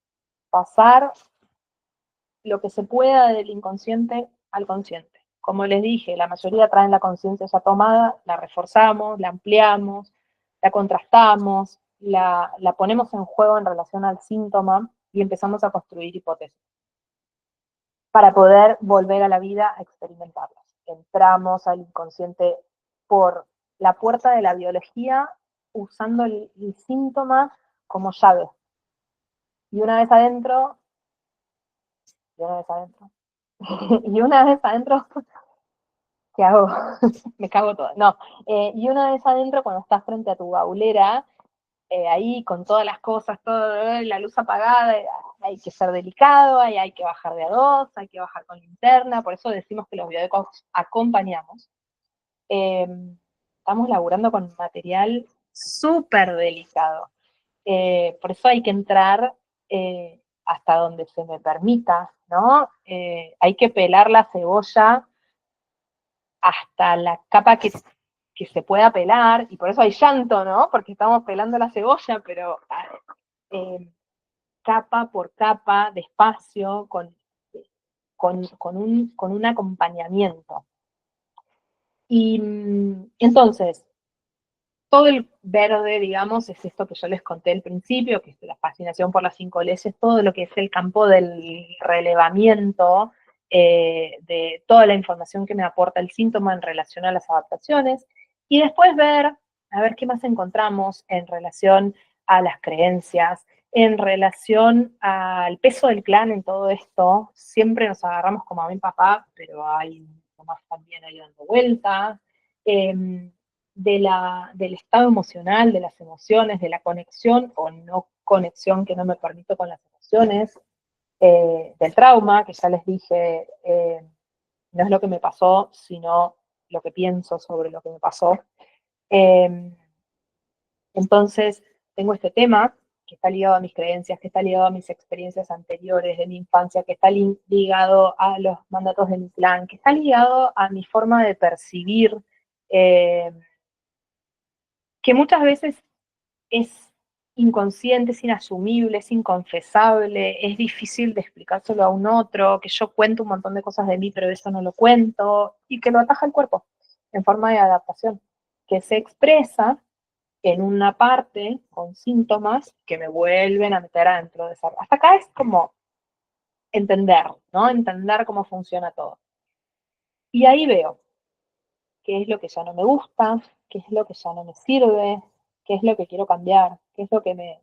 Pasar lo que se pueda del inconsciente al consciente. Como les dije, la mayoría traen la conciencia ya tomada, la reforzamos, la ampliamos, la contrastamos, la ponemos en juego en relación al síntoma y empezamos a construir hipótesis para poder volver a la vida a experimentarlas. Entramos al inconsciente por la puerta de la biología usando el síntoma como llave. Y una vez adentro, Y una vez adentro. Y una vez adentro, ¿qué hago? Me cago todo. No. Y una vez adentro, cuando estás frente a tu baulera, ahí con todas las cosas, todo, la luz apagada, hay que ser delicado, hay que bajar de a dos, hay que bajar con linterna, por eso decimos que los biodecos acompañamos. Estamos laburando con material súper delicado. Por eso hay que entrar hasta donde se me permita, ¿no? Hay que pelar la cebolla hasta la capa que se pueda pelar, y por eso hay llanto, ¿no? Porque estamos pelando la cebolla, pero eh, capa por capa, despacio, con un acompañamiento. Y entonces, todo el verde, digamos, es esto que yo les conté al principio, que es la fascinación por las 5 leyes, todo lo que es el campo del relevamiento de toda la información que me aporta el síntoma en relación a las adaptaciones, y después ver, a ver qué más encontramos en relación a las creencias, en relación al peso del clan en todo esto. Siempre nos agarramos como a mi papá, pero hay más también ahí dando vueltas. Del estado emocional, de las emociones, de la conexión o no conexión que no me permito con las emociones, del trauma, que ya les dije, no es lo que me pasó, sino lo que pienso sobre lo que me pasó. Eh, entonces, tengo este tema que está ligado a mis creencias, que está ligado a mis experiencias anteriores de mi infancia, que está ligado a los mandatos de mi clan, que está ligado a mi forma de percibir, eh, que muchas veces es inconsciente, es inasumible, es inconfesable, es difícil de explicárselo a un otro, que yo cuento un montón de cosas de mí, pero eso no lo cuento, y que lo ataja el cuerpo en forma de adaptación, que se expresa en una parte con síntomas que me vuelven a meter adentro de esa. Hasta acá es como entender, ¿no? Entender cómo funciona todo. Y ahí veo qué es lo que ya no me gusta, qué es lo que ya no me sirve, qué es lo que quiero cambiar, qué es lo que me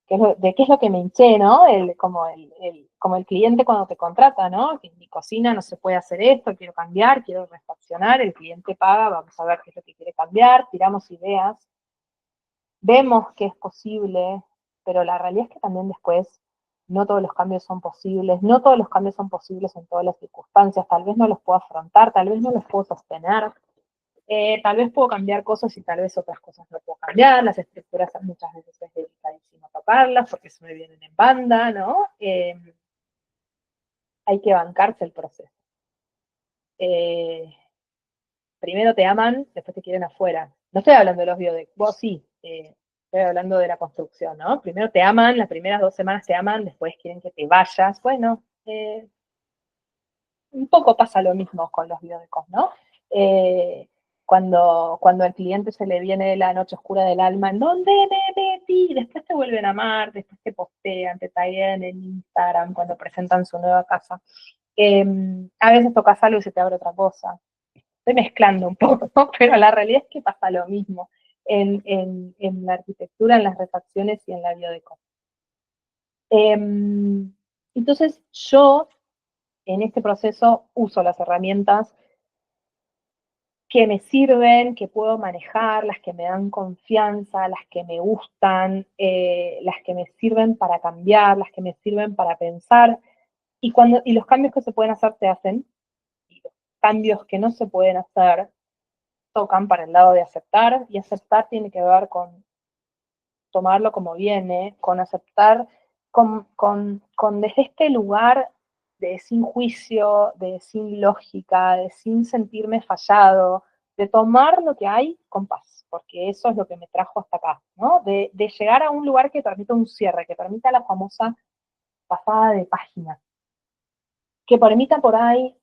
de qué es lo que me hinché, ¿no? Como el cliente cuando te contrata, ¿no? Que en mi cocina no se puede hacer esto, quiero cambiar, quiero refaccionar, el cliente paga, vamos a ver qué es lo que quiere cambiar, tiramos ideas, vemos que es posible, pero la realidad es que también después no todos los cambios son posibles, no todos los cambios son posibles en todas las circunstancias, tal vez no los puedo afrontar, tal vez no los puedo sostener, tal vez puedo cambiar cosas y tal vez otras cosas no puedo cambiar. Las estructuras muchas veces es delicadísimo tocarlas porque se me vienen en banda, ¿no? Hay que bancarse el proceso. Primero te aman, después te quieren afuera. No estoy hablando de los biodecos, vos sí, estoy hablando de la construcción, ¿no? Primero te aman, las primeras 2 semanas te aman, después quieren que te vayas. Bueno, un poco pasa lo mismo con los biodecos, ¿no? Cuando al cliente se le viene la noche oscura del alma, ¿en dónde me metí? Después te vuelven a amar, después te postean, te taguean en Instagram cuando presentan su nueva casa. A veces tocas algo y se te abre otra cosa. Estoy mezclando un poco, ¿no? Pero la realidad es que pasa lo mismo en la arquitectura, en las refacciones y en la biodeco. Entonces yo en este proceso uso las herramientas que me sirven, que puedo manejar, las que me dan confianza, las que me gustan, las que me sirven para cambiar, las que me sirven para pensar. Y los cambios que se pueden hacer se hacen, y los cambios que no se pueden hacer tocan para el lado de aceptar, y aceptar tiene que ver con tomarlo como viene, con aceptar, con desde este lugar de sin juicio, de sin lógica, de sin sentirme fallado, de tomar lo que hay con paz, porque eso es lo que me trajo hasta acá, ¿no? De llegar a un lugar que permita un cierre, que permita la famosa pasada de página, que permita por ahí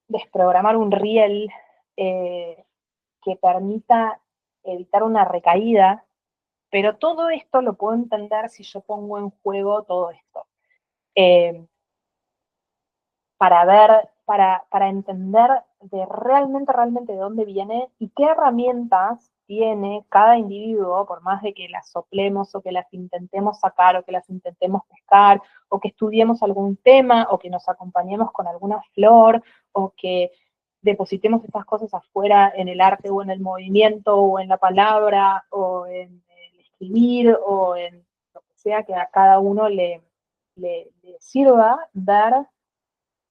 desprogramar un riel, que permita evitar una recaída, pero todo esto lo puedo entender si yo pongo en juego todo esto. Eh, para ver, para entender de realmente de dónde viene y qué herramientas tiene cada individuo, por más de que las soplemos o que las intentemos sacar o que las intentemos pescar o que estudiemos algún tema o que nos acompañemos con alguna flor o que depositemos estas cosas afuera en el arte o en el movimiento o en la palabra o en el escribir o en lo que sea que a cada uno le sirva, ver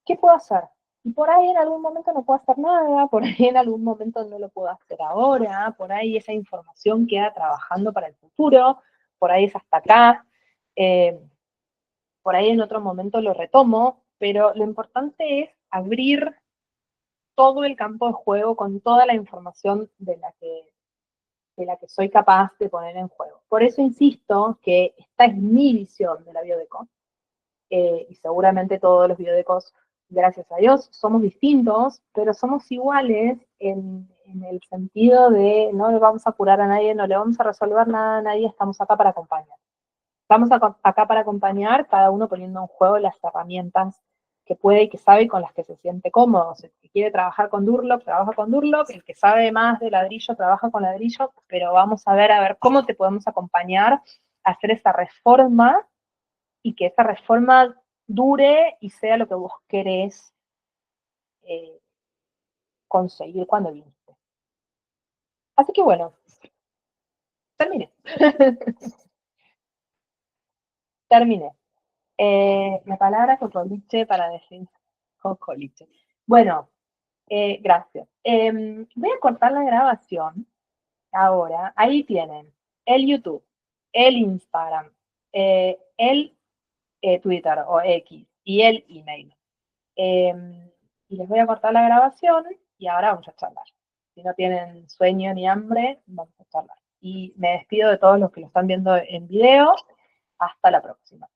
qué puedo hacer. Y por ahí en algún momento no puedo hacer nada, por ahí en algún momento no lo puedo hacer ahora, por ahí esa información queda trabajando para el futuro, por ahí es hasta acá, eh, por ahí en otro momento lo retomo, pero lo importante es abrir todo el campo de juego con toda la información de la que soy capaz de poner en juego. Por eso insisto que esta es mi visión de la biodeco, y seguramente todos los biodecos, gracias a Dios, somos distintos, pero somos iguales en el sentido de no le vamos a curar a nadie, no le vamos a resolver nada a nadie, estamos acá para acompañar. Estamos acá para acompañar, cada uno poniendo en juego las herramientas que puede y que sabe y con las que se siente cómodo. El que quiere trabajar con Durlock, trabaja con Durlock, el que sabe más de ladrillo, trabaja con ladrillo, pero vamos a ver cómo te podemos acompañar a hacer esa reforma y que esa reforma dure y sea lo que vos querés eh, conseguir cuando viniste. Así que bueno, terminé. Terminé. La palabra cocoliche para decir cocoliche. Bueno, gracias. Voy a cortar la grabación ahora. Ahí tienen el YouTube, el Instagram, el Twitter o X y el email. Y les voy a cortar la grabación y ahora vamos a charlar. Si no tienen sueño ni hambre, vamos a charlar. Y me despido de todos los que lo están viendo en video. Hasta la próxima.